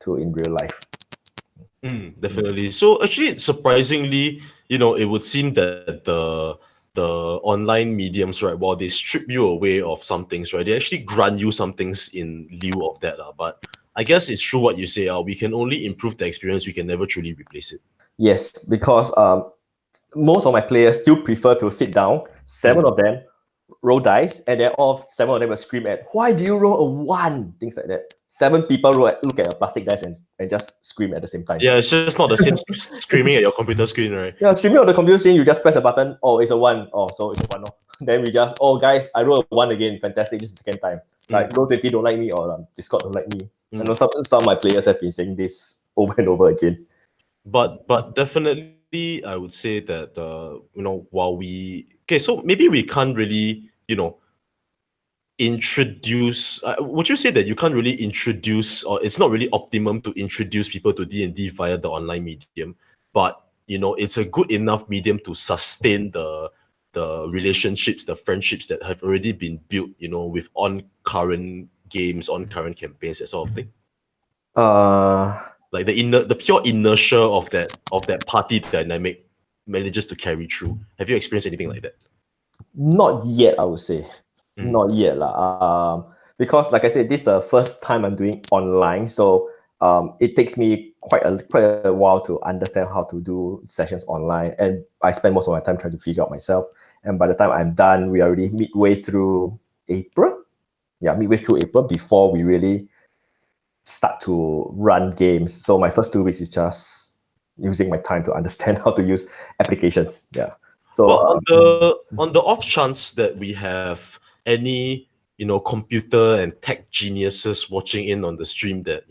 to in real life. Definitely. So actually, surprisingly, it would seem that the online mediums, right, while they strip you away of some things, right, they actually grant you some things in lieu of that. But I guess it's true what you say. We can only improve the experience. We can never truly replace it. Yes, because most of my players still prefer to sit down, 7 of them, roll dice, and then all 7 of them will scream at, why do you roll a 1? Things like that. 7 people look at a plastic dice and just scream at the same time. Yeah, it's just not the same screaming at your computer screen, right? Yeah, screaming on the computer screen, you just press a button, oh, it's a 1. Oh, so it's a 1. Then we just, oh, guys, I rolled a 1 again. Fantastic, this is the second time. Like, Roll20 don't like me, or Discord don't like me. I know some of my players have been saying this over and over again. But definitely, I would say that, while so maybe we can't really, introduce, would you say that you can't really introduce, or it's not really optimum to introduce people to D&D via the online medium, but it's a good enough medium to sustain the relationships, the friendships that have already been built, with on current games, on current campaigns, that sort of thing? Like the pure inertia of that party dynamic manages to carry through. Have you experienced anything like that? Not yet, I would say. Not yet. Because like I said, this is the first time I'm doing online. So it takes me quite a while to understand how to do sessions online. And I spend most of my time trying to figure out myself. And by the time I'm done, we are already midway through April. Yeah, midway through April before we really start to run games. So my first 2 weeks is just using my time to understand how to use applications. Yeah. So on the off chance that we have any computer and tech geniuses watching in on the stream that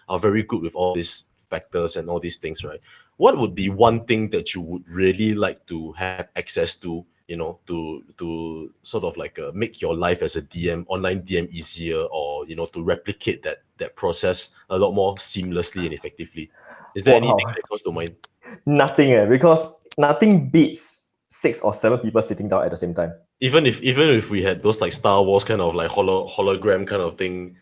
are very good with all these factors and all these things, right? What would be one thing that you would really like to have access to, to sort of like make your life as a DM, online DM, easier, or to replicate that process a lot more seamlessly and effectively? Is there anything that comes to mind? Nothing, because nothing beats 6 or 7 people sitting down at the same time. Even if we had those like Star Wars kind of like hologram kind of thing,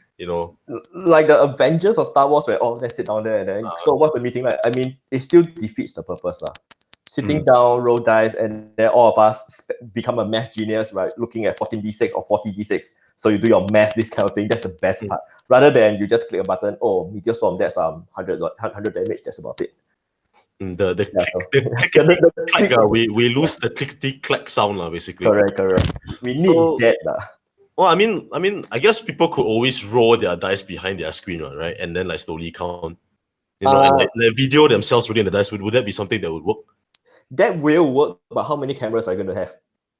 like the Avengers or Star Wars, where let's sit down there and then so what's the meeting like? I mean, it still defeats the purpose Sitting down, roll dice, and then all of us become a math genius, right? Looking at 14d6 or 40d6. So you do your math, this kind of thing. That's the best part. Rather than you just click a button, Meteor Storm, that's 100 damage. That's about it. We lose the click sound basically. Correct. We need that Well, I mean, I guess people could always roll their dice behind their screen, right? And then like slowly count, and like video themselves rolling the dice. Would that be something that would work? That will work, but how many cameras are you going to have?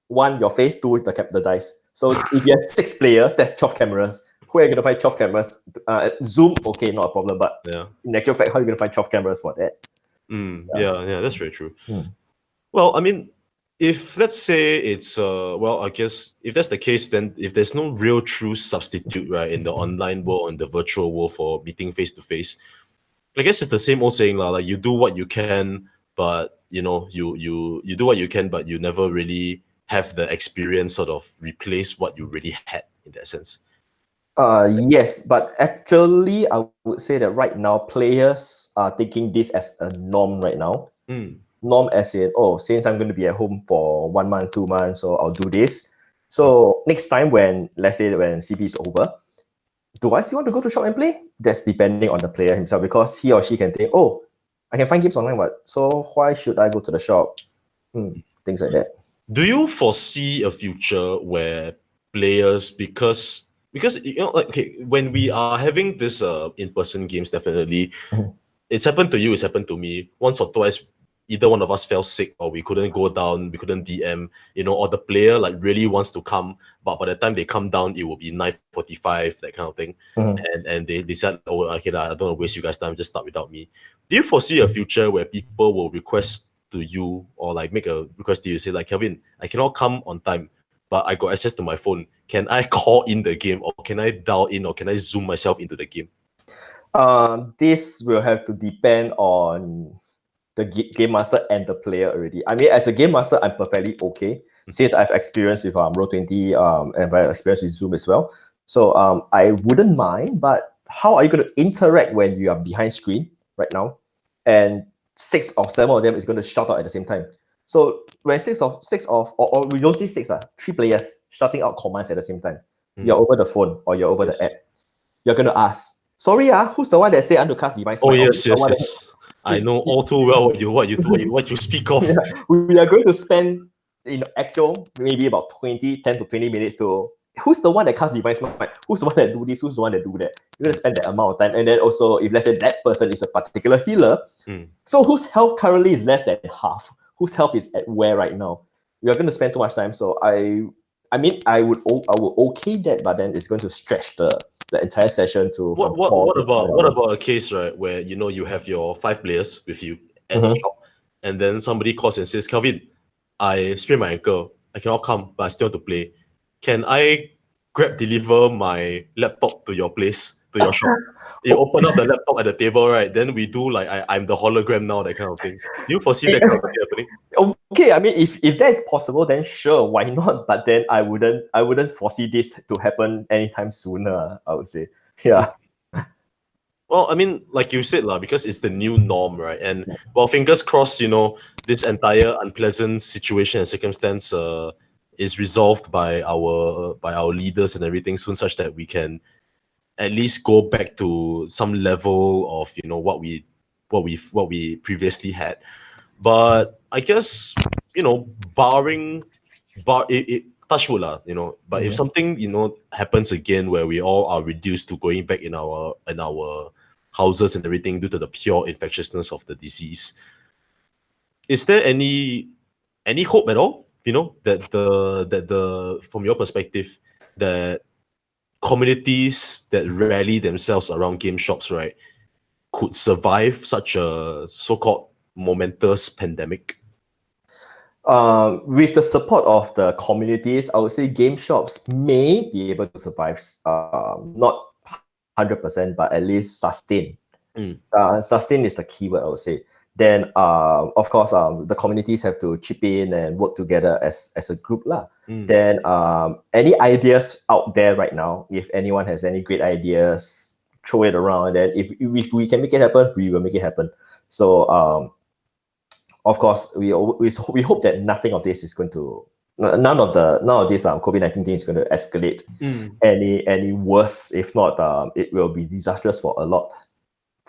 1, your face, 2, the dice. So if you have 6 players, that's 12 cameras. Who are you going to find 12 cameras? Zoom, okay, not a problem, but in actual fact, how are you going to find 12 cameras for that? Yeah, that's very true. Well, I mean, if let's say it's I guess if that's the case, then if there's no real true substitute, right, in the online world and the virtual world for meeting face to face, I guess it's the same old saying, like you do what you can, but you do what you can, but you never really have the experience sort of replace what you really had in that sense. Yes, but actually, I would say that right now, players are taking this as a norm right now. Norm as in, since I'm going to be at home for 1 month, 2 months, so I'll do this. So next time let's say when CP is over, do I still want to go to shop and play? That's depending on the player himself, because he or she can think, I can find games online, so why should I go to the shop? Things like that. Do you foresee a future where players, because when we are having this in-person games, definitely, it's happened to you, it's happened to me once or twice. either one of us fell sick, or we couldn't go down, we couldn't DM, or the player like really wants to come, but by the time they come down, it will be 9:45, that kind of thing. And they said, oh, okay, I don't want to waste you guys' time, just start without me. Do you foresee a future where people will request to you, or like make a request to you, say like, Kelvin, I cannot come on time, but I got access to my phone. Can I call in the game, or can I dial in, or can I zoom myself into the game? This will have to depend on the game master and the player already. I mean, as a game master, I'm perfectly okay since I've experience with Roll20 and I've experience with Zoom as well. So I wouldn't mind, but how are you going to interact when you are behind screen right now? And 6 or 7 of them is going to shout out at the same time. So when or we don't see 6, 3 players shouting out commands at the same time, you're over the phone or you're over the app, you're going to ask, sorry, who's the one that say I'm to cast device? Oh, yes. I know all too well what you speak of. Yeah, we are going to spend actual maybe about 10 to 20 minutes to who's the one that casts device mind? Who's the one that do this? Who's the one that do that? You're going to spend that amount of time. And then also, if let's say that person is a particular healer, so whose health currently is less than half? Whose health is at where right now? We are going to spend too much time. So I would okay that, but then it's going to stretch the entire session to. What about a case, right, where you have your 5 players with you at the shop, and then somebody calls and says, Kelvin, I sprained my ankle, I cannot come, but I still want to play. Can I deliver my laptop to your place, to your shop? You open up the laptop at the table, right? Then we do like I'm the hologram now, that kind of thing. Do you foresee that kind of thing happening? Okay, I mean, if that is possible, then sure, why not? But then I wouldn't foresee this to happen anytime sooner, I would say. Yeah. Well, I mean, like you said, because it's the new norm, right? And well, fingers crossed, this entire unpleasant situation and circumstance is resolved by our leaders and everything soon, such that we can at least go back to some level of what we previously had. But I guess barring touch wood but if something happens again where we all are reduced to going back in our houses and everything due to the pure infectiousness of the disease, is there any hope at all, that the from your perspective, that communities that rally themselves around game shops, right, could survive such a so-called momentous pandemic? With the support of the communities, I would say game shops may be able to survive, not 100%, but at least sustain. Sustain is the keyword, I would say. Then, of course, the communities have to chip in and work together as a group. Then, any ideas out there right now, if anyone has any great ideas, throw it around. And if we can make it happen, we will make it happen. So, of course, we hope that nothing of this is going to, none of this COVID-19 thing is going to escalate any worse. If not, it will be disastrous for a lot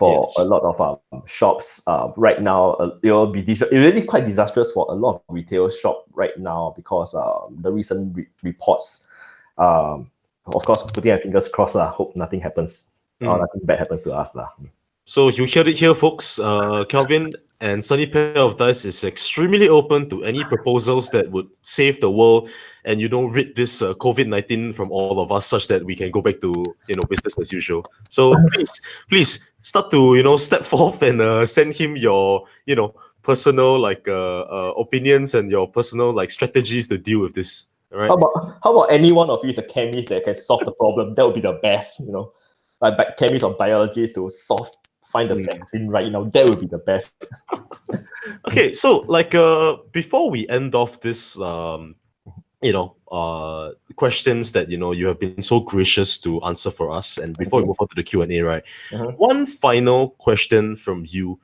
of shops. Right now, it will be really quite disastrous for a lot of retail shop right now, because the recent reports. Of course, putting our fingers crossed. Hope nothing happens or nothing bad happens to us. So you heard it here, folks. Kelvin and Sunny Pair of Dice is extremely open to any proposals that would save the world and rid this COVID-19 from all of us, such that we can go back to business as usual. So please start to step forth and send him your personal opinions and your personal strategies to deal with this. All right. How about any one of you is a chemist that can solve the problem? That would be the best. Like chemists or biologists to find the vaccine right now. That would be the best. Okay, so before we end off this questions that you have been so gracious to answer for us, and before we move on to the Q&A, right, one final question from you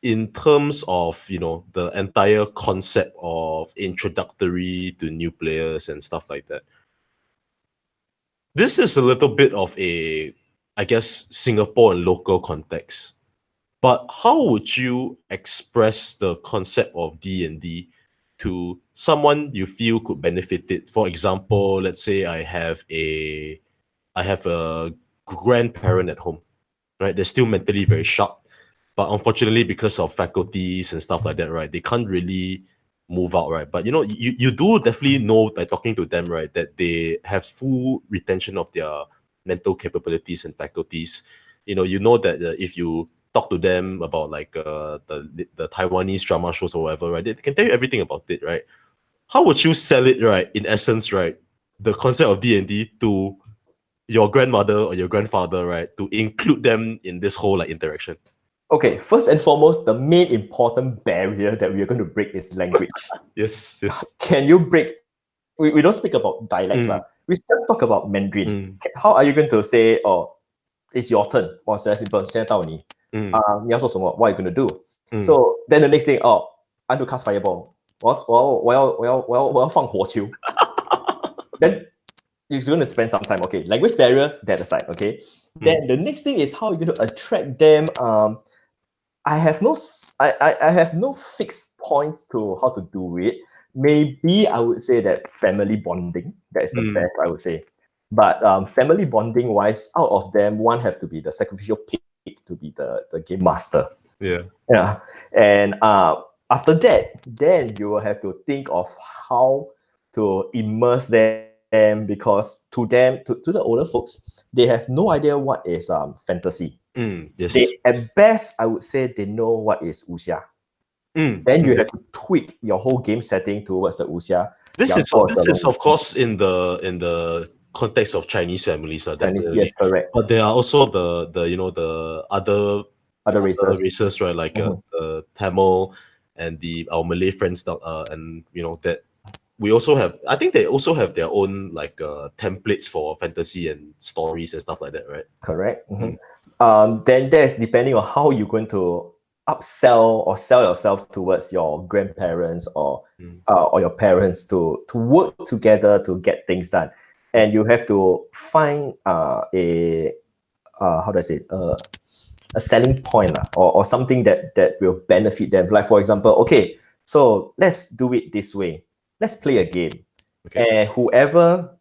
in terms of the entire concept of introductory to new players and stuff like that. This is a little bit of a, I guess, Singapore and local context. But how would you express the concept of D&D to someone you feel could benefit it? For example, let's say I have a grandparent at home, right? They're still mentally very sharp. but unfortunately, because of faculties and stuff like that, right, they can't really move out, right? But you do definitely know by talking to them, right, that they have full retention of their mental capabilities and faculties. You know that if you talk to them about like the Taiwanese drama shows or whatever, right, they can tell you everything about it, right? How would you sell it, right? In essence, right, the concept of D&D to your grandmother or your grandfather, right, to include them in this whole like interaction? Okay, first and foremost, the main important barrier that we are going to break is language. Yes. Can you break? We don't speak about dialects. Mm. We just talk about Mandarin. Mm. How are you going to say, oh, it's your turn? Or very simple, 现在到你. 你要做什么? What are you going to do? So then the next thing, oh, I want to cast fireball. 我要放火球. Then you're going to spend some time. Okay, language barrier, that aside. Okay. Then the next thing is how you're going to attract them. I have no fixed point to how to do it. Maybe I would say that family bonding, that is the best, I would say. But family bonding wise, out of them, one have to be the sacrificial pig to be the game master. Yeah. And after that, then you will have to think of how to immerse them, because to them, to the older folks, they have no idea what is fantasy. Yes. They, at best, I would say they know what is wuxia. Then you have to tweak your whole game setting towards the wuxia. This is of course in the context of Chinese families, definitely. Yes, correct. But there are also the other races, right? Like the Tamil and our Malay friends, and that we also have. I think they also have their own like templates for fantasy and stories and stuff like that, right? Correct. Then that's depending on how you're going to upsell or sell yourself towards your grandparents or your parents to work together to get things done. And you have to find how do I say it? A selling point or something that will benefit them. Like, for example, okay, so let's do it this way. Let's play a game. Okay. And whoever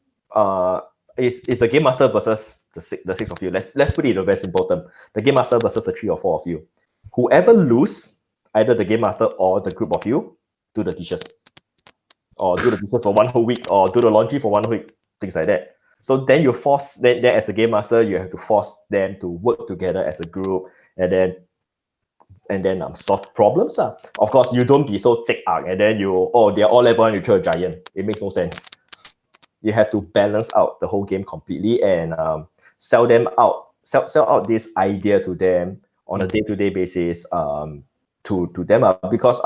is the game master versus the six of you. Let's put it in a very simple term. The game master versus the 3 or 4 of you. Whoever lose, either the game master or the group of you, do the dishes. Or do the dishes for 1 whole week, or do the laundry for 1 week, things like that. So then you force, then as a game master, you have to force them to work together as a group, and then solve problems. Of course, you don't be so and then they're all level and you throw a giant. It makes no sense. You have to balance out the whole game completely and sell out this idea to them on a day-to-day basis to them, because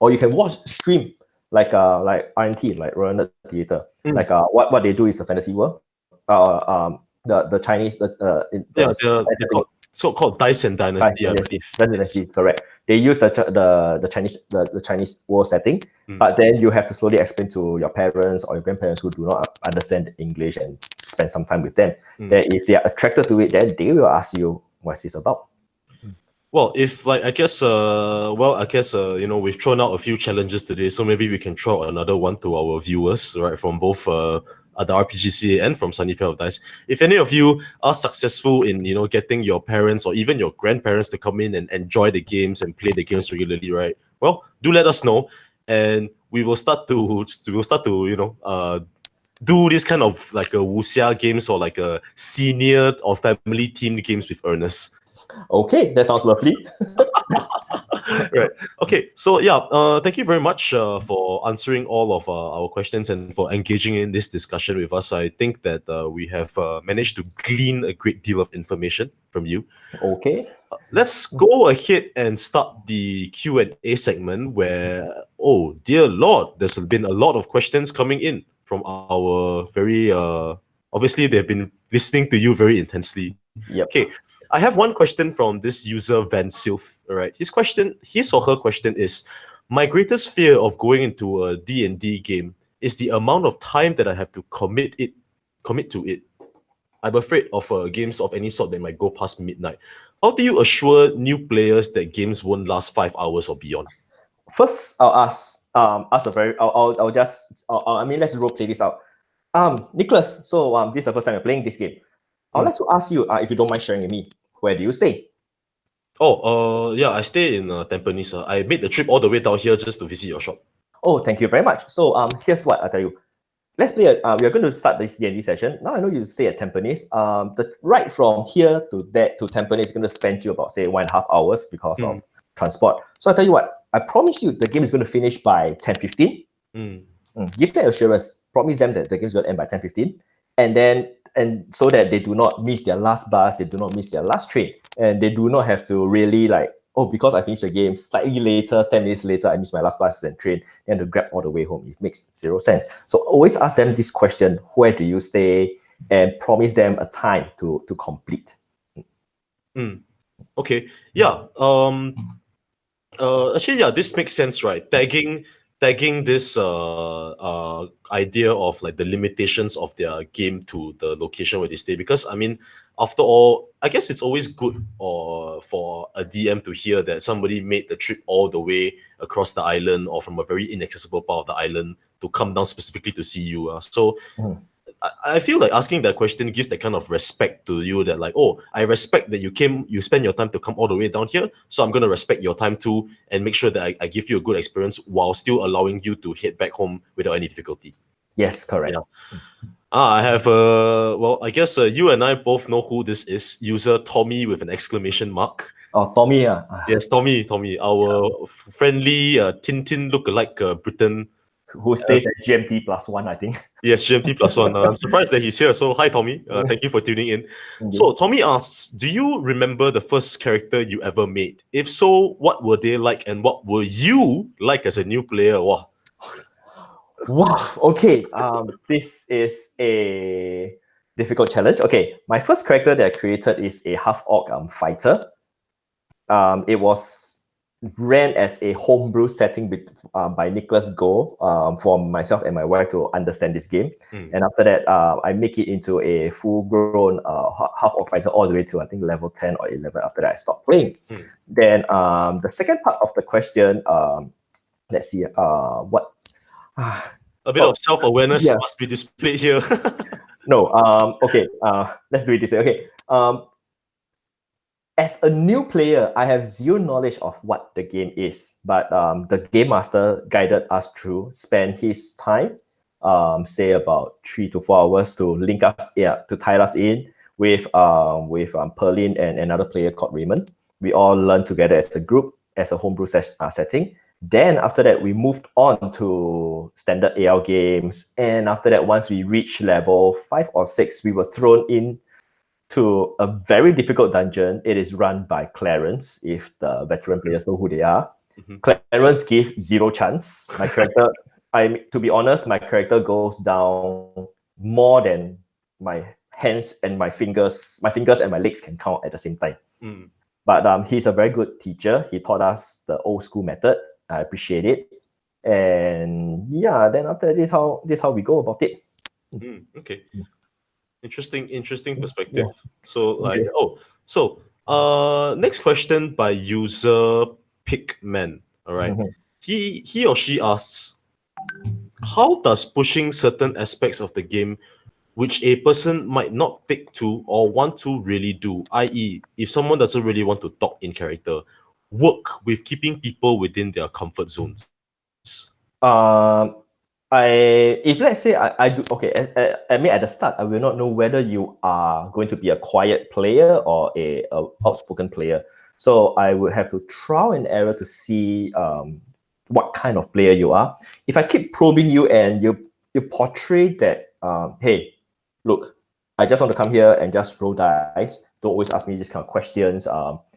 or you can watch stream like RNT, like Royal Nerd Theatre. Like what they do is the fantasy world. The Chinese so-called Dice and Dynasty. Dynasty, correct. They use the Chinese war setting, but then you have to slowly explain to your parents or your grandparents who do not understand English and spend some time with them. Then if they are attracted to it, then they will ask you, what's this about? Well, if like I guess we've thrown out a few challenges today, so maybe we can throw another one to our viewers, right, from both the RPGCA and from Sunny Pair of Dice. If any of you are successful in getting your parents or even your grandparents to come in and enjoy the games and play the games regularly, right? Well, do let us know, and we will start to do this kind of like a wuxia games or like a senior or family themed games with Ernest. Okay, that sounds lovely. Right. Okay. So yeah, thank you very much for answering all of our questions and for engaging in this discussion with us. I think that we have managed to glean a great deal of information from you. Okay. Let's go ahead and start the Q&A segment where, oh dear Lord, there's been a lot of questions coming in from our very, obviously they've been listening to you very intensely. Yep. Okay. I have one question from this user Van Sylph. All right, his or her question is: my greatest fear of going into a D&D game is the amount of time that I have to commit to it. I'm afraid of games of any sort that might go past midnight. How do you assure new players that games won't last 5 hours or beyond? First, I'll ask a very. Let's role play this out. Nicholas. So this is the first time you're playing this game. I'd like to ask you, if you don't mind sharing with me, where do you stay? Yeah, I stay in Tampines. I made the trip all the way down here just to visit your shop. Oh, thank you very much. So here's what I'll tell you. Let's play. We are going to start this D&D session. Now I know you stay at Tampines. The ride from here to that to Tampines is going to spend you about say 1.5 hours because of transport. So I tell you what, I promise you the game is going to finish by 10:15. Give them assurance. Promise them that the game is going to end by 10:15, and so that they do not miss their last bus, they do not miss their last train, and they do not have to really like, oh, because I finished the game slightly later, 10 minutes later, I missed my last bus and train, and to grab all the way home. It makes zero sense. So always ask them this question: where do you stay? And promise them a time to complete. Okay. Yeah. Actually, yeah, this makes sense, right? Tagging this idea of like the limitations of their game to the location where they stay, because I mean, after all, I guess it's always good or for a DM to hear that somebody made the trip all the way across the island or from a very inaccessible part of the island to come down specifically to see you. So I feel like asking that question gives that kind of respect to you, that like, oh, I respect that you spend your time to come all the way down here, so I'm gonna respect your time too and make sure that I give you a good experience while still allowing you to head back home without any difficulty. Yes, correct. Yeah. I have well, I guess you and I both know who this is. User Tommy with an exclamation mark. Oh, Tommy. Yes, Tommy, our friendly Tintin lookalike Britain. Who stays at GMT +1, I think. Yes, GMT +1. I'm surprised that he's here. So, hi, Tommy. Thank you for tuning in. So, Tommy asks, do you remember the first character you ever made? If so, what were they like and what were you like as a new player? Wow. Wow. Okay. This is a difficult challenge. Okay. My first character that I created is a half-orc fighter. It was ran as a homebrew setting by Nicholas Go for myself and my wife to understand this game. And after that, I make it into a full-grown half-orc fighter all the way to I think level 10 or 11. After that, I stopped playing. Then the second part of the question, let's see, what? A bit of self-awareness must be displayed here. No, okay, let's do it this way. Okay, as a new player, I have zero knowledge of what the game is, but the game master guided us through, spent his time, say about 3 to 4 hours to link us, to tie us in with Perlin and another player called Raymond. We all learned together as a group, as a homebrew setting. Then after that, we moved on to standard AL games. And after that, once we reached level 5 or 6, we were thrown in to a very difficult dungeon. It is run by Clarence, if the veteran players know who they are. Clarence gave zero chance. My character, to be honest, my character goes down more than my hands and my fingers and my legs can count at the same time. But he's a very good teacher. He taught us the old school method. I appreciate it. And yeah, then after this how we go about it. Okay. Interesting perspective. So like, next question by user Pickman. All right. He or she asks, how does pushing certain aspects of the game which a person might not take to or want to really do, i.e., if someone doesn't really want to talk in character, work with keeping people within their comfort zones? If let's say I do, okay, I mean at the start, I will not know whether you are going to be a quiet player or a outspoken player. So I would have to trial and error to see what kind of player you are. If I keep probing you and you portray that, hey, look, I just want to come here and just roll dice. Don't always ask me these kind of questions.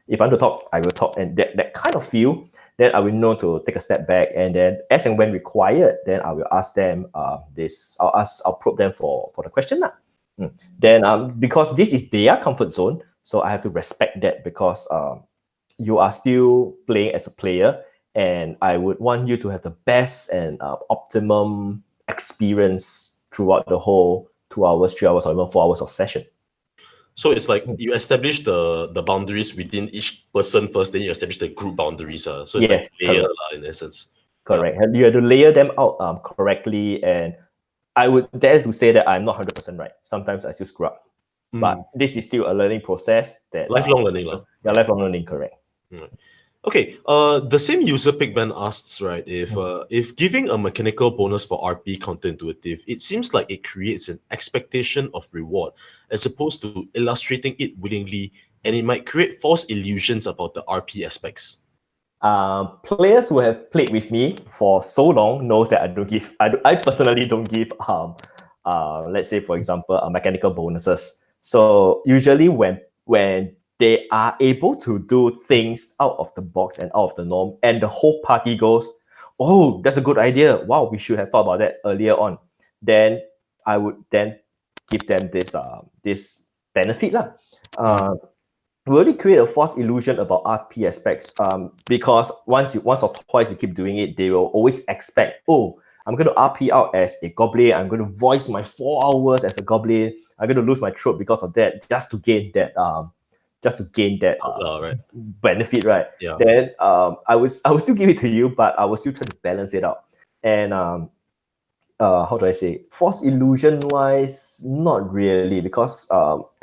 If I want to talk, I will talk, and that kind of feel, then I will know to take a step back, and then as and when required, then I will ask them I'll probe them for the question. Then because this is their comfort zone, so I have to respect that, because you are still playing as a player, and I would want you to have the best and optimum experience throughout the whole 2 hours, 3 hours, or even 4 hours of session. So it's like you establish the boundaries within each person first, then you establish the group boundaries. So it's like layer in essence. Correct. Yeah. You have to layer them out correctly, and I would dare to say that I'm not 100% right. Sometimes I still screw up. But this is still a learning process. That lifelong learning. Yeah, lifelong learning, correct. Right. Okay, the same user Pigman asks, right, if giving a mechanical bonus for RP counterintuitive, it seems like it creates an expectation of reward as opposed to illustrating it willingly, and it might create false illusions about the RP aspects. Players who have played with me for so long knows that I personally don't give let's say for example mechanical bonuses. So usually when they are able to do things out of the box and out of the norm, and the whole party goes, oh, that's a good idea, wow, we should have thought about that earlier on, then I would then give them this benefit lah. Really create a false illusion about RP aspects, because once or twice you keep doing it, they will always expect, oh, I'm going to RP out as a goblin, I'm going to voice my 4 hours as a goblin, I'm going to lose my throat because of that, just to gain that Right. benefit, right? Yeah. Then I will still give it to you, but I will still try to balance it out. And how do I say, false illusion wise, not really, because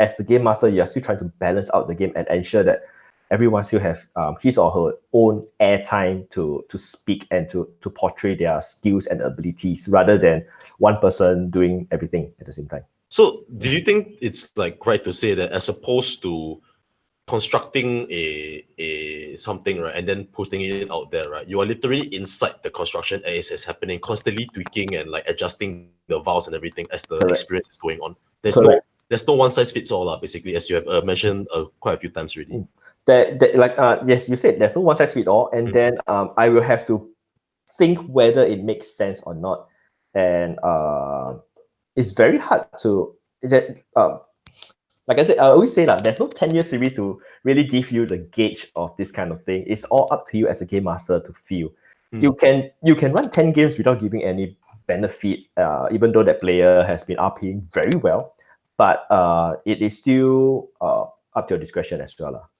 as the game master, you're still trying to balance out the game and ensure that everyone still have his or her own airtime to speak and to portray their skills and abilities, rather than one person doing everything at the same time. So, do you think it's like right to say that as opposed to constructing a something, right, and then putting it out there, right, you are literally inside the construction as it's happening, constantly tweaking and like adjusting the vowels and everything as the experience is going on. There's no one size fits all, basically, as you have mentioned quite a few times already. Yes, you said there's no one size fits all, and then I will have to think whether it makes sense or not, and it's very hard to that. Like I said, I always say that there's no 10-year series to really give you the gauge of this kind of thing. It's all up to you as a game master to feel. You can run 10 games without giving any benefit, even though that player has been RPing very well, but it is still up to your discretion as well.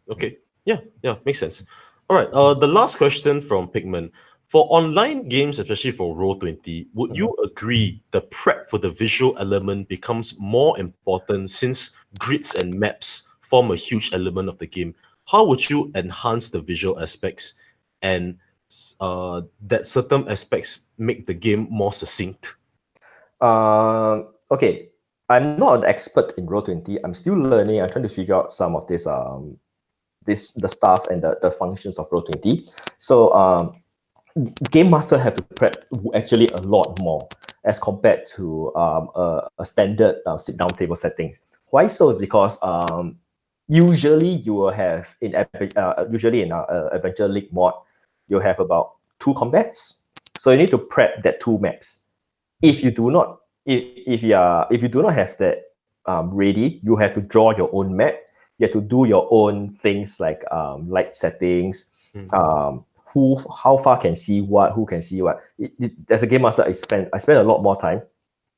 Okay. Yeah, makes sense. All right. The last question from Pigman. For online games, especially for Roll20, would you agree the prep for the visual element becomes more important since grids and maps form a huge element of the game? How would you enhance the visual aspects and that certain aspects make the game more succinct? Okay, I'm not an expert in Roll20. I'm still learning. I'm trying to figure out some of this the stuff and the functions of Roll20. So game master have to prep actually a lot more as compared to a standard sit down table settings. Why so? Because usually you will have usually in Adventure League mod, you have about 2 combats. So you need to prep that 2 maps. If you do not if you do not have that ready, you have to draw your own map. You have to do your own things like light settings, how far can see what, who can see what. As a game master, I spend a lot more time.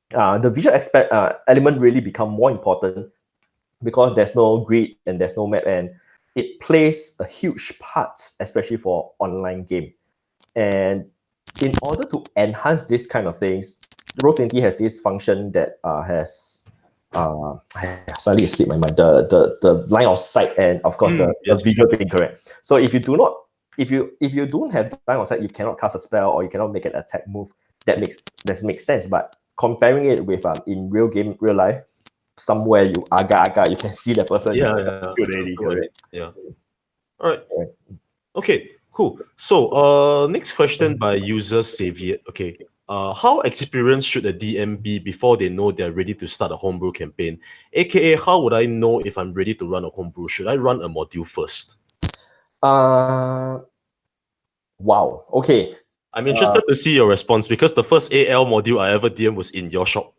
The visual aspect element really become more important because there's no grid and there's no map, and it plays a huge part, especially for online game. And in order to enhance this kind of things, Roll20 has this function that has suddenly it slipped my mind, the line of sight and of course the visual being correct. So if you do not if you don't have the line of sight, you cannot cast a spell or you cannot make an attack move. That makes sense. But comparing it with in real life, somewhere you aga, you can see the person. Correct. Yeah. All right. Okay, cool. So next question by user Xavier. Okay. How experienced should a DM be before they know they're ready to start a homebrew campaign? AKA, how would I know if I'm ready to run a homebrew? Should I run a module first? Wow. Okay. I'm interested to see your response because the first AL module I ever DM was in your shop.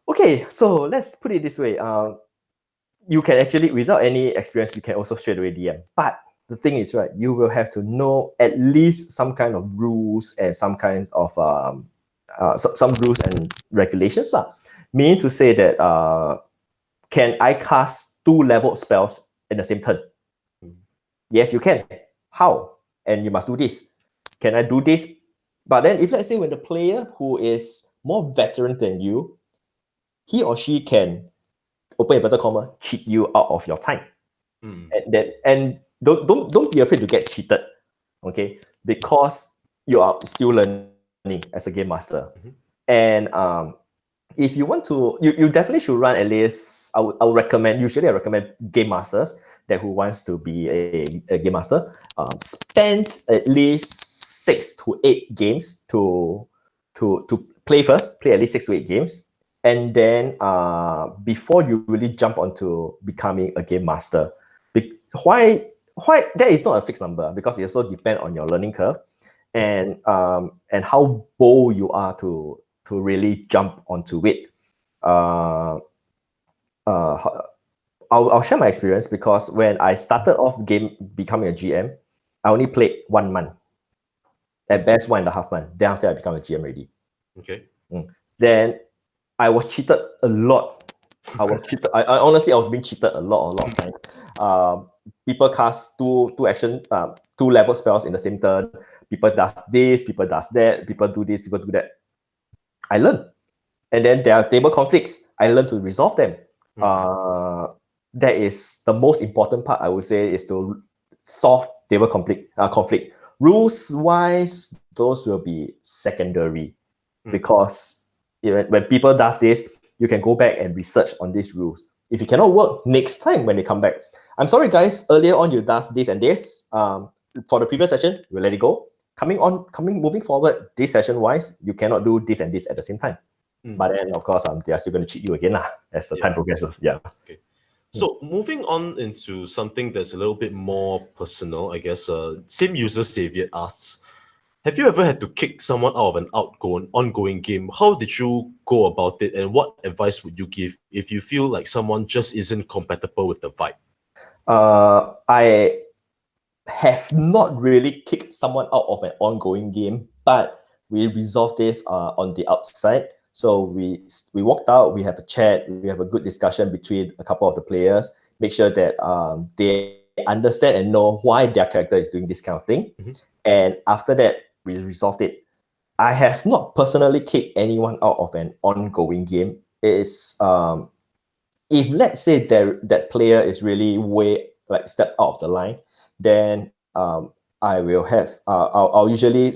Okay, so let's put it this way. You can actually, without any experience, you can also straight away DM. But the thing is, right, you will have to know at least some kind of rules and some kinds of some rules and regulations, meaning to say that can I cast 2 leveled spells in the same turn? Yes, you can. How? And you must do this. Can I do this? But then if let's say when the player who is more veteran than you, he or she can, open inverted comma, cheat you out of your time. And don't be afraid to get cheated, okay? Because you are still learning as a game master. And if you want to, you definitely should run at least. I would recommend. Usually, I recommend game masters that who wants to be a game master. Spend at least 6 to 8 games to play first. Play at least 6 to 8 games, and then before you really jump onto becoming a game master. Why that is not a fixed number, because it also depends on your learning curve and how bold you are to really jump onto it. I'll share my experience, because when I started off becoming a GM, I only played 1 month, at best 1.5 months. Then after I become a GM already. Okay. Then I was cheated a lot. I was cheated. I honestly, I was being cheated a lot of time. People cast two level spells in the same turn. People does this, people does that, people do this, people do that. I learned. And then there are table conflicts. I learned to resolve them. That is the most important part, I would say, is to solve table conflict. Rules-wise, those will be secondary. Because when people does this, you can go back and research on these rules. If it cannot work, next time when they come back, I'm sorry guys, earlier on you does this and this. For the previous session, we'll let it go. Moving forward, this session wise, you cannot do this and this at the same time. But then of course, they are still going to cheat you again as the time progresses. Yeah. Okay. So moving on into something that's a little bit more personal, I guess. Same user Xavier asks, have you ever had to kick someone out of an ongoing game? How did you go about it, and what advice would you give if you feel like someone just isn't compatible with the vibe? I have not really kicked someone out of an ongoing game, but we resolved this on the outside. So we walked out, we have a chat, we have a good discussion between a couple of the players, make sure that they understand and know why their character is doing this kind of thing. And after that, we resolved it. I have not personally kicked anyone out of an ongoing game. It is if let's say that player is really way step out of the line, then I will have I'll usually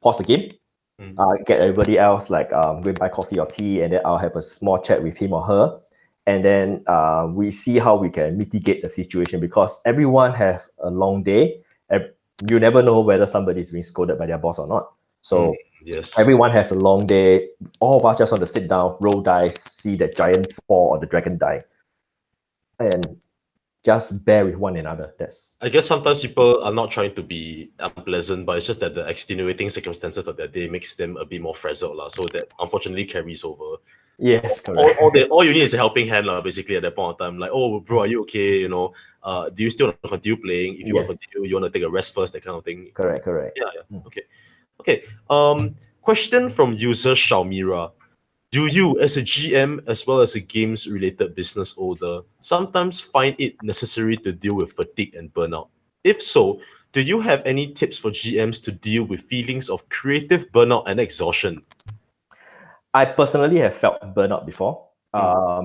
pause the game, get everybody else go buy coffee or tea, and then I'll have a small chat with him or her, and then we see how we can mitigate the situation, because everyone have a long day. You never know whether somebody is being scolded by their boss or not. So yes, everyone has a long day. All of us just want to sit down, roll dice, see the giant fall or the dragon die, and just bear with one another. I guess sometimes people are not trying to be unpleasant, but it's just that the extenuating circumstances of that day makes them a bit more frazzled, so that unfortunately carries over. Yes, correct. All you need is a helping hand, basically, at that point of time. Like, oh, bro, are you okay? Do you still want to continue playing? If you want to continue, you want to take a rest first, that kind of thing. Correct. Yeah. Okay. Question from user Shalmira. Do you, as a GM as well as a games-related business owner, sometimes find it necessary to deal with fatigue and burnout? If so, do you have any tips for GMs to deal with feelings of creative burnout and exhaustion? I personally have felt burnout before.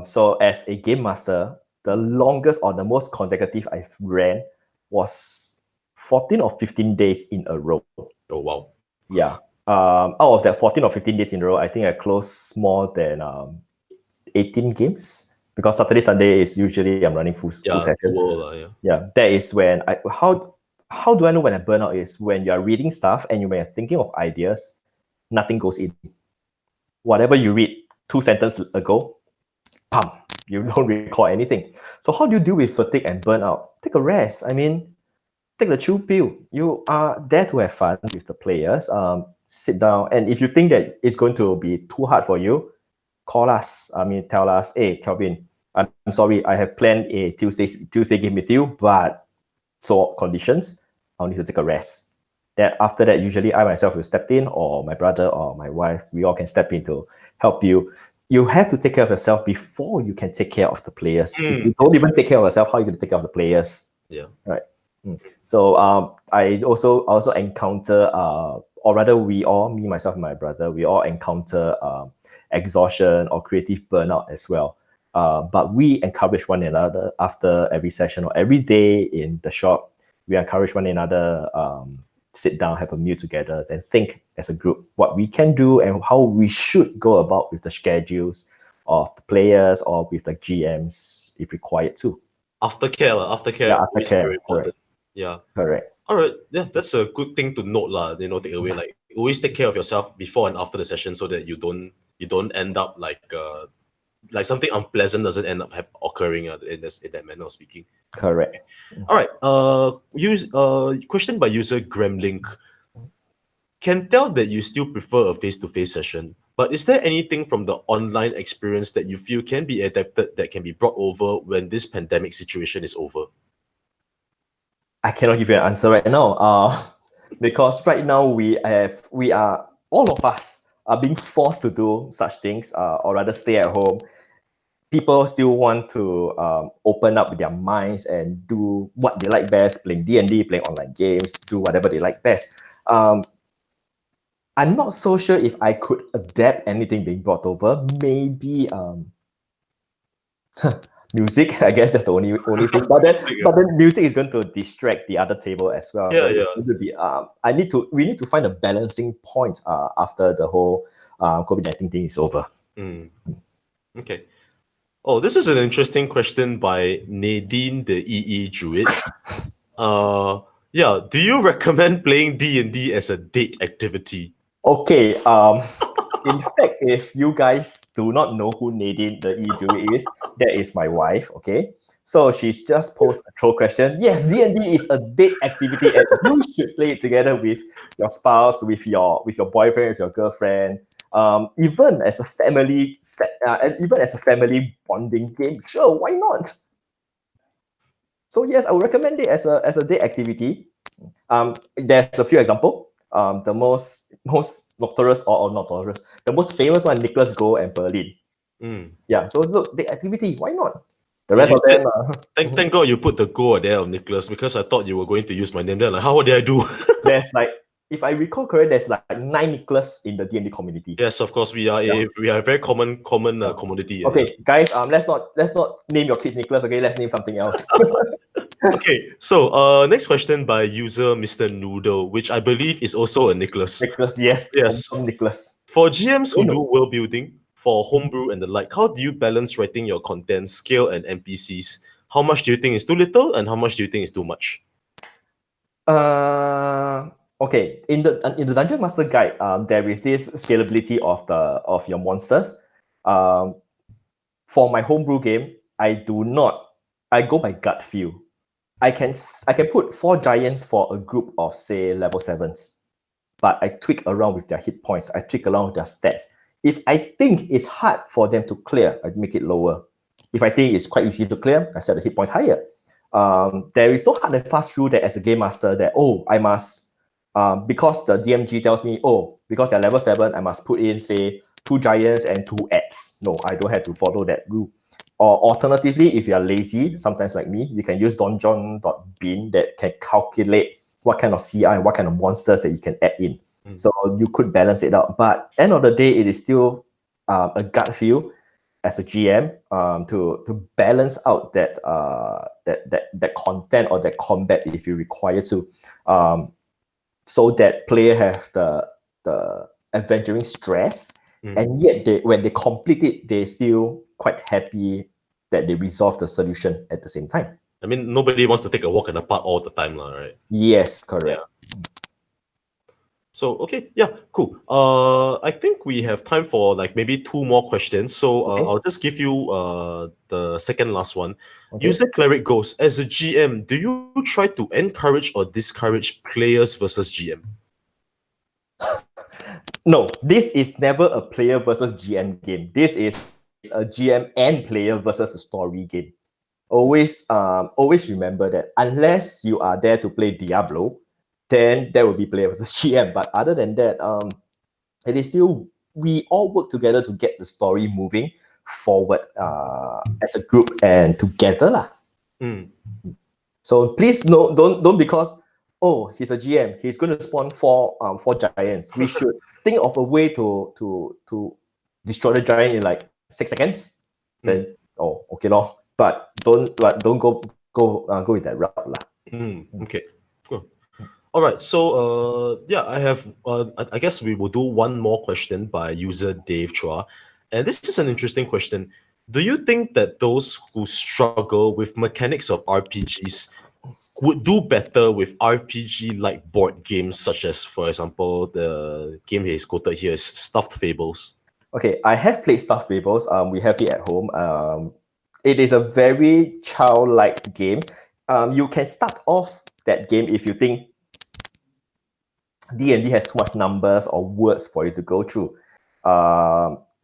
So as a game master, the longest or the most consecutive I've ran was 14 or 15 days in a row. Oh, wow. Yeah. Out of that 14 or 15 days in a row, I think I closed more than 18 games, because Saturday, Sunday is usually I'm running full session. Yeah, that is when how do I know when I burn out is when you are reading stuff and you may be thinking of ideas, nothing goes in. Whatever you read 2 sentences ago, pam, you don't recall anything. So how do you deal with fatigue and burnout? Take a rest. I mean, take the chill pill. You are there to have fun with the players. Sit down, and if you think that it's going to be too hard for you, call us. Tell us, hey, Kelvin, I'm sorry, I have planned a Tuesday game with you, but so conditions, I'll need to take a rest. Then after that, usually I myself will step in, or my brother or my wife, we all can step in to help you. You have to take care of yourself before you can take care of the players. If you don't even take care of yourself, how are you going to take care of the players? Yeah. Right. So I also encounter, or rather we all, me, myself, and my brother, we all encounter exhaustion or creative burnout as well. But we encourage one another after every session or every day in the shop. we encourage one another, sit down, have a meal together, then think as a group what we can do and how we should go about with the schedules of the players or with the GMs if required too. Aftercare Yeah, is aftercare, very important. correct. Yeah. Correct. All right. Yeah, that's a good thing to note, lah. Take away. Like, always take care of yourself before and after the session, so that you don't end up like something unpleasant doesn't end up occurring in that manner of speaking. Correct. All right. Question by user Gremlink. Can tell that you still prefer a face-to-face session, but is there anything from the online experience that you feel can be adapted that can be brought over when this pandemic situation is over? I cannot give you an answer right now. Because right now we are all of us are being forced to do such things, or rather stay at home. People still want to open up their minds and do what they like best, playing D&D, playing online games, do whatever they like best. I'm not so sure if I could adapt anything being brought over. Maybe music. I guess that's the only thing. But then music is going to distract the other table as well. Yeah, so yeah. It will be, we need to find a balancing point after the whole COVID-19 thing is over. Okay. Oh, this is an interesting question by Nadine the EE Druid. Yeah, do you recommend playing D&D as a date activity? Okay, in fact, if you guys do not know who Nadine the EE is, that is my wife, okay? So she's just posed a troll question. Yes, D&D is a date activity and you should play it together with your spouse, with your boyfriend, with your girlfriend. Even as a family even as a family bonding game, sure, why not? So yes, I would recommend it as a date activity. There's a few examples. The most notorious or not notorious, the most famous one, Nicholas Go and Berlin. Yeah, so look, the activity, why not? The rest of them. Thank God you put the Go there of Nicholas, because I thought you were going to use my name. Then like, what did I do? There's like, if I recall correctly, there's like 9 Nicholas in the D&D community. Yes, of course, we are a very common commodity. Okay, guys, let's not name your kids Nicholas. Okay, let's name something else. Okay, so next question by user Mr. Noodle, which I believe is also a Nicholas. Nicholas, yes. Nicholas. For GMs who do world building for homebrew and the like, how do you balance writing your content, scale, and NPCs? How much do you think is too little, and how much do you think is too much? Okay, in the Dungeon Master Guide, there is this scalability of your monsters. For my homebrew game, I go by gut feel. I can put 4 giants for a group of, say, level 7s, but I tweak around with their hit points. I tweak around with their stats. If I think it's hard for them to clear, I make it lower. If I think it's quite easy to clear, I set the hit points higher. There is no hard and fast rule that as a game master that, I must, because the DMG tells me, because they're level 7, I must put in, say, 2 giants and 2 adds. No, I don't have to follow that rule. Or alternatively, if you are lazy, sometimes like me, you can use donjon.bin that can calculate what kind of CI and what kind of monsters that you can add in. So you could balance it out. But end of the day, it is still a gut feel as a GM to balance out that content or that combat if you require to, so that player have the adventuring stress, and yet when they complete it, they're still quite happy that they resolve the solution at the same time. I mean, nobody wants to take a walk in the park all the time, right? Yes, correct. Yeah. So, okay, yeah, cool. I think we have time for like maybe 2 more questions. So I'll just give you the second last one. Okay. User Cleric goes, as a GM, do you try to encourage or discourage players versus GM? No, this is never a player versus GM game. This is a GM and player versus a story game. Always remember that unless you are there to play Diablo, then there will be player versus GM. But other than that, it is still, we all work together to get the story moving forward as a group and together. So please don't because he's a GM, he's going to spawn 4 giants. We should think of a way to destroy the giant in like 6 seconds. Then okay, no. But don't go with that route lah. Okay, cool. All right, so I guess we will do one more question by user Dave Chua, and this is an interesting question. Do you think that those who struggle with mechanics of RPGs would do better with RPG-like board games, such as, for example, the game he's quoted here is Stuffed Fables? Okay, I have played Stuffed Fables. We have it at home. It is a very childlike game. You can start off that game if you think D&D has too much numbers or words for you to go through.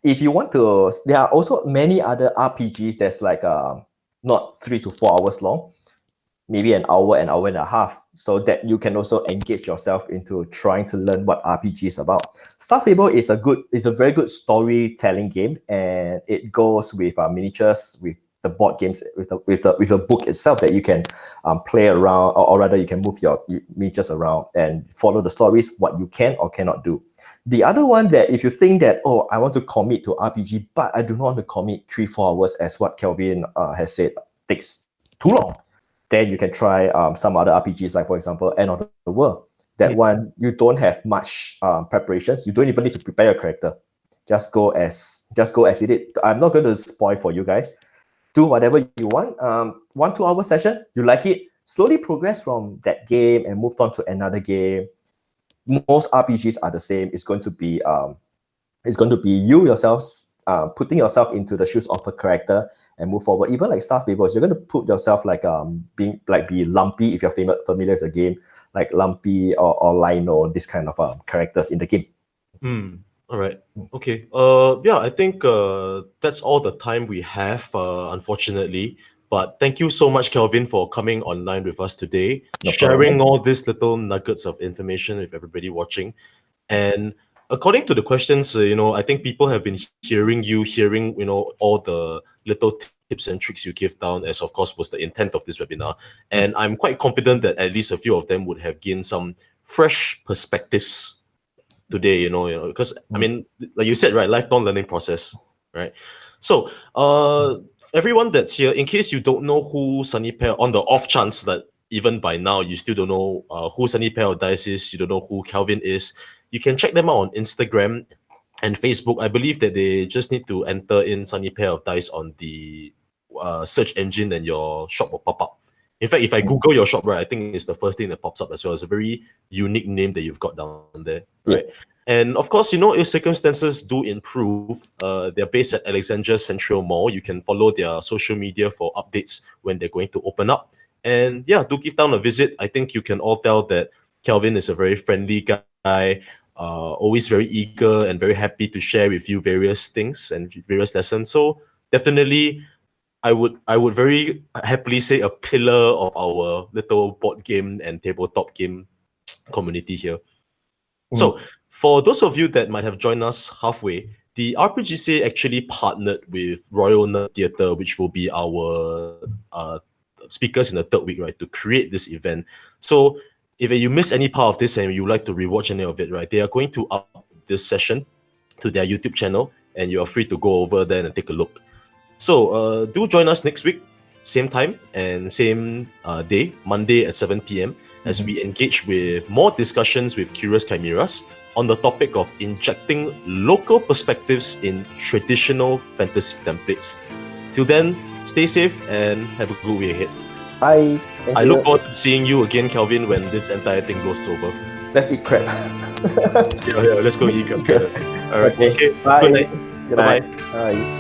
If you want to, there are also many other RPGs that's like not 3 to 4 hours long, maybe an hour and a half, so that you can also engage yourself into trying to learn what RPG is about. Stuffed Fable is a very good storytelling game, and it goes with miniatures, with the board games, with the book itself that you can play around, or rather you can move your miniatures around and follow the stories, what you can or cannot do. The other one, that if you think that, oh, I want to commit to RPG, but I do not want to commit 3-4 hours, as what Kelvin has said, takes too long, then you can try some other RPGs, like for example, End of the World. That one, you don't have much preparations. You don't even need to prepare your character. Just go as it is. I'm not going to spoil for you guys. Do whatever you want. 1-2 hour session, you like it, slowly progress from that game and move on to another game. Most RPGs are the same. It's going to be you yourself putting yourself into the shoes of a character and move forward. Even like Stuffed Fables, you're going to put yourself like be Lumpy, if you're familiar with the game, like Lumpy or Lino, this kind of characters in the game. All right. Okay. I think that's all the time we have, unfortunately. But thank you so much, Kelvin, for coming online with us today, No sharing problem. all these little nuggets of information with everybody watching. And according to the questions, I think people have been hearing, all the little tips and tricks you give down, as of course was the intent of this webinar. And I'm quite confident that at least a few of them would have gained some fresh perspectives today, because I mean, like you said, right, lifelong learning process, right? So, everyone that's here, in case you don't know who Sunny Pair, on the off chance that even by now you still don't know who Sunny Pair of Dice is, you don't know who Calvin is, you can check them out on Instagram and Facebook. I believe that they just need to enter in Sunny Pair of Dice on the search engine, and your shop will pop up. In fact, if I Google your shop, right, I think it's the first thing that pops up as well. It's a very unique name that you've got down there, right? Yeah. And of course, if circumstances do improve, they're based at Alexandria Central Mall. You can follow their social media for updates when they're going to open up. And yeah, do give down a visit. I think you can all tell that Kelvin is a very friendly guy, always very eager and very happy to share with you various things and various lessons. So definitely, I would very happily say a pillar of our little board game and tabletop game community here. So for those of you that might have joined us halfway, the RPGCA actually partnered with Royal Nerd Theatre, which will be our speakers in the third week, right, to create this event. So if you miss any part of this and you would like to rewatch any of it, right, they are going to up this session to their YouTube channel, and you are free to go over there and take a look. So do join us next week, same time and same day, Monday at 7 p.m, as we engage with more discussions with Curious Chimeras on the topic of injecting local perspectives in traditional fantasy templates. Till then, stay safe and have a good week ahead. Bye. I look forward to seeing you again, Kelvin, when this entire thing blows over. Let's eat crab. yeah, let's go eat crab. All right. Okay. Bye. Good night. Good night. Bye.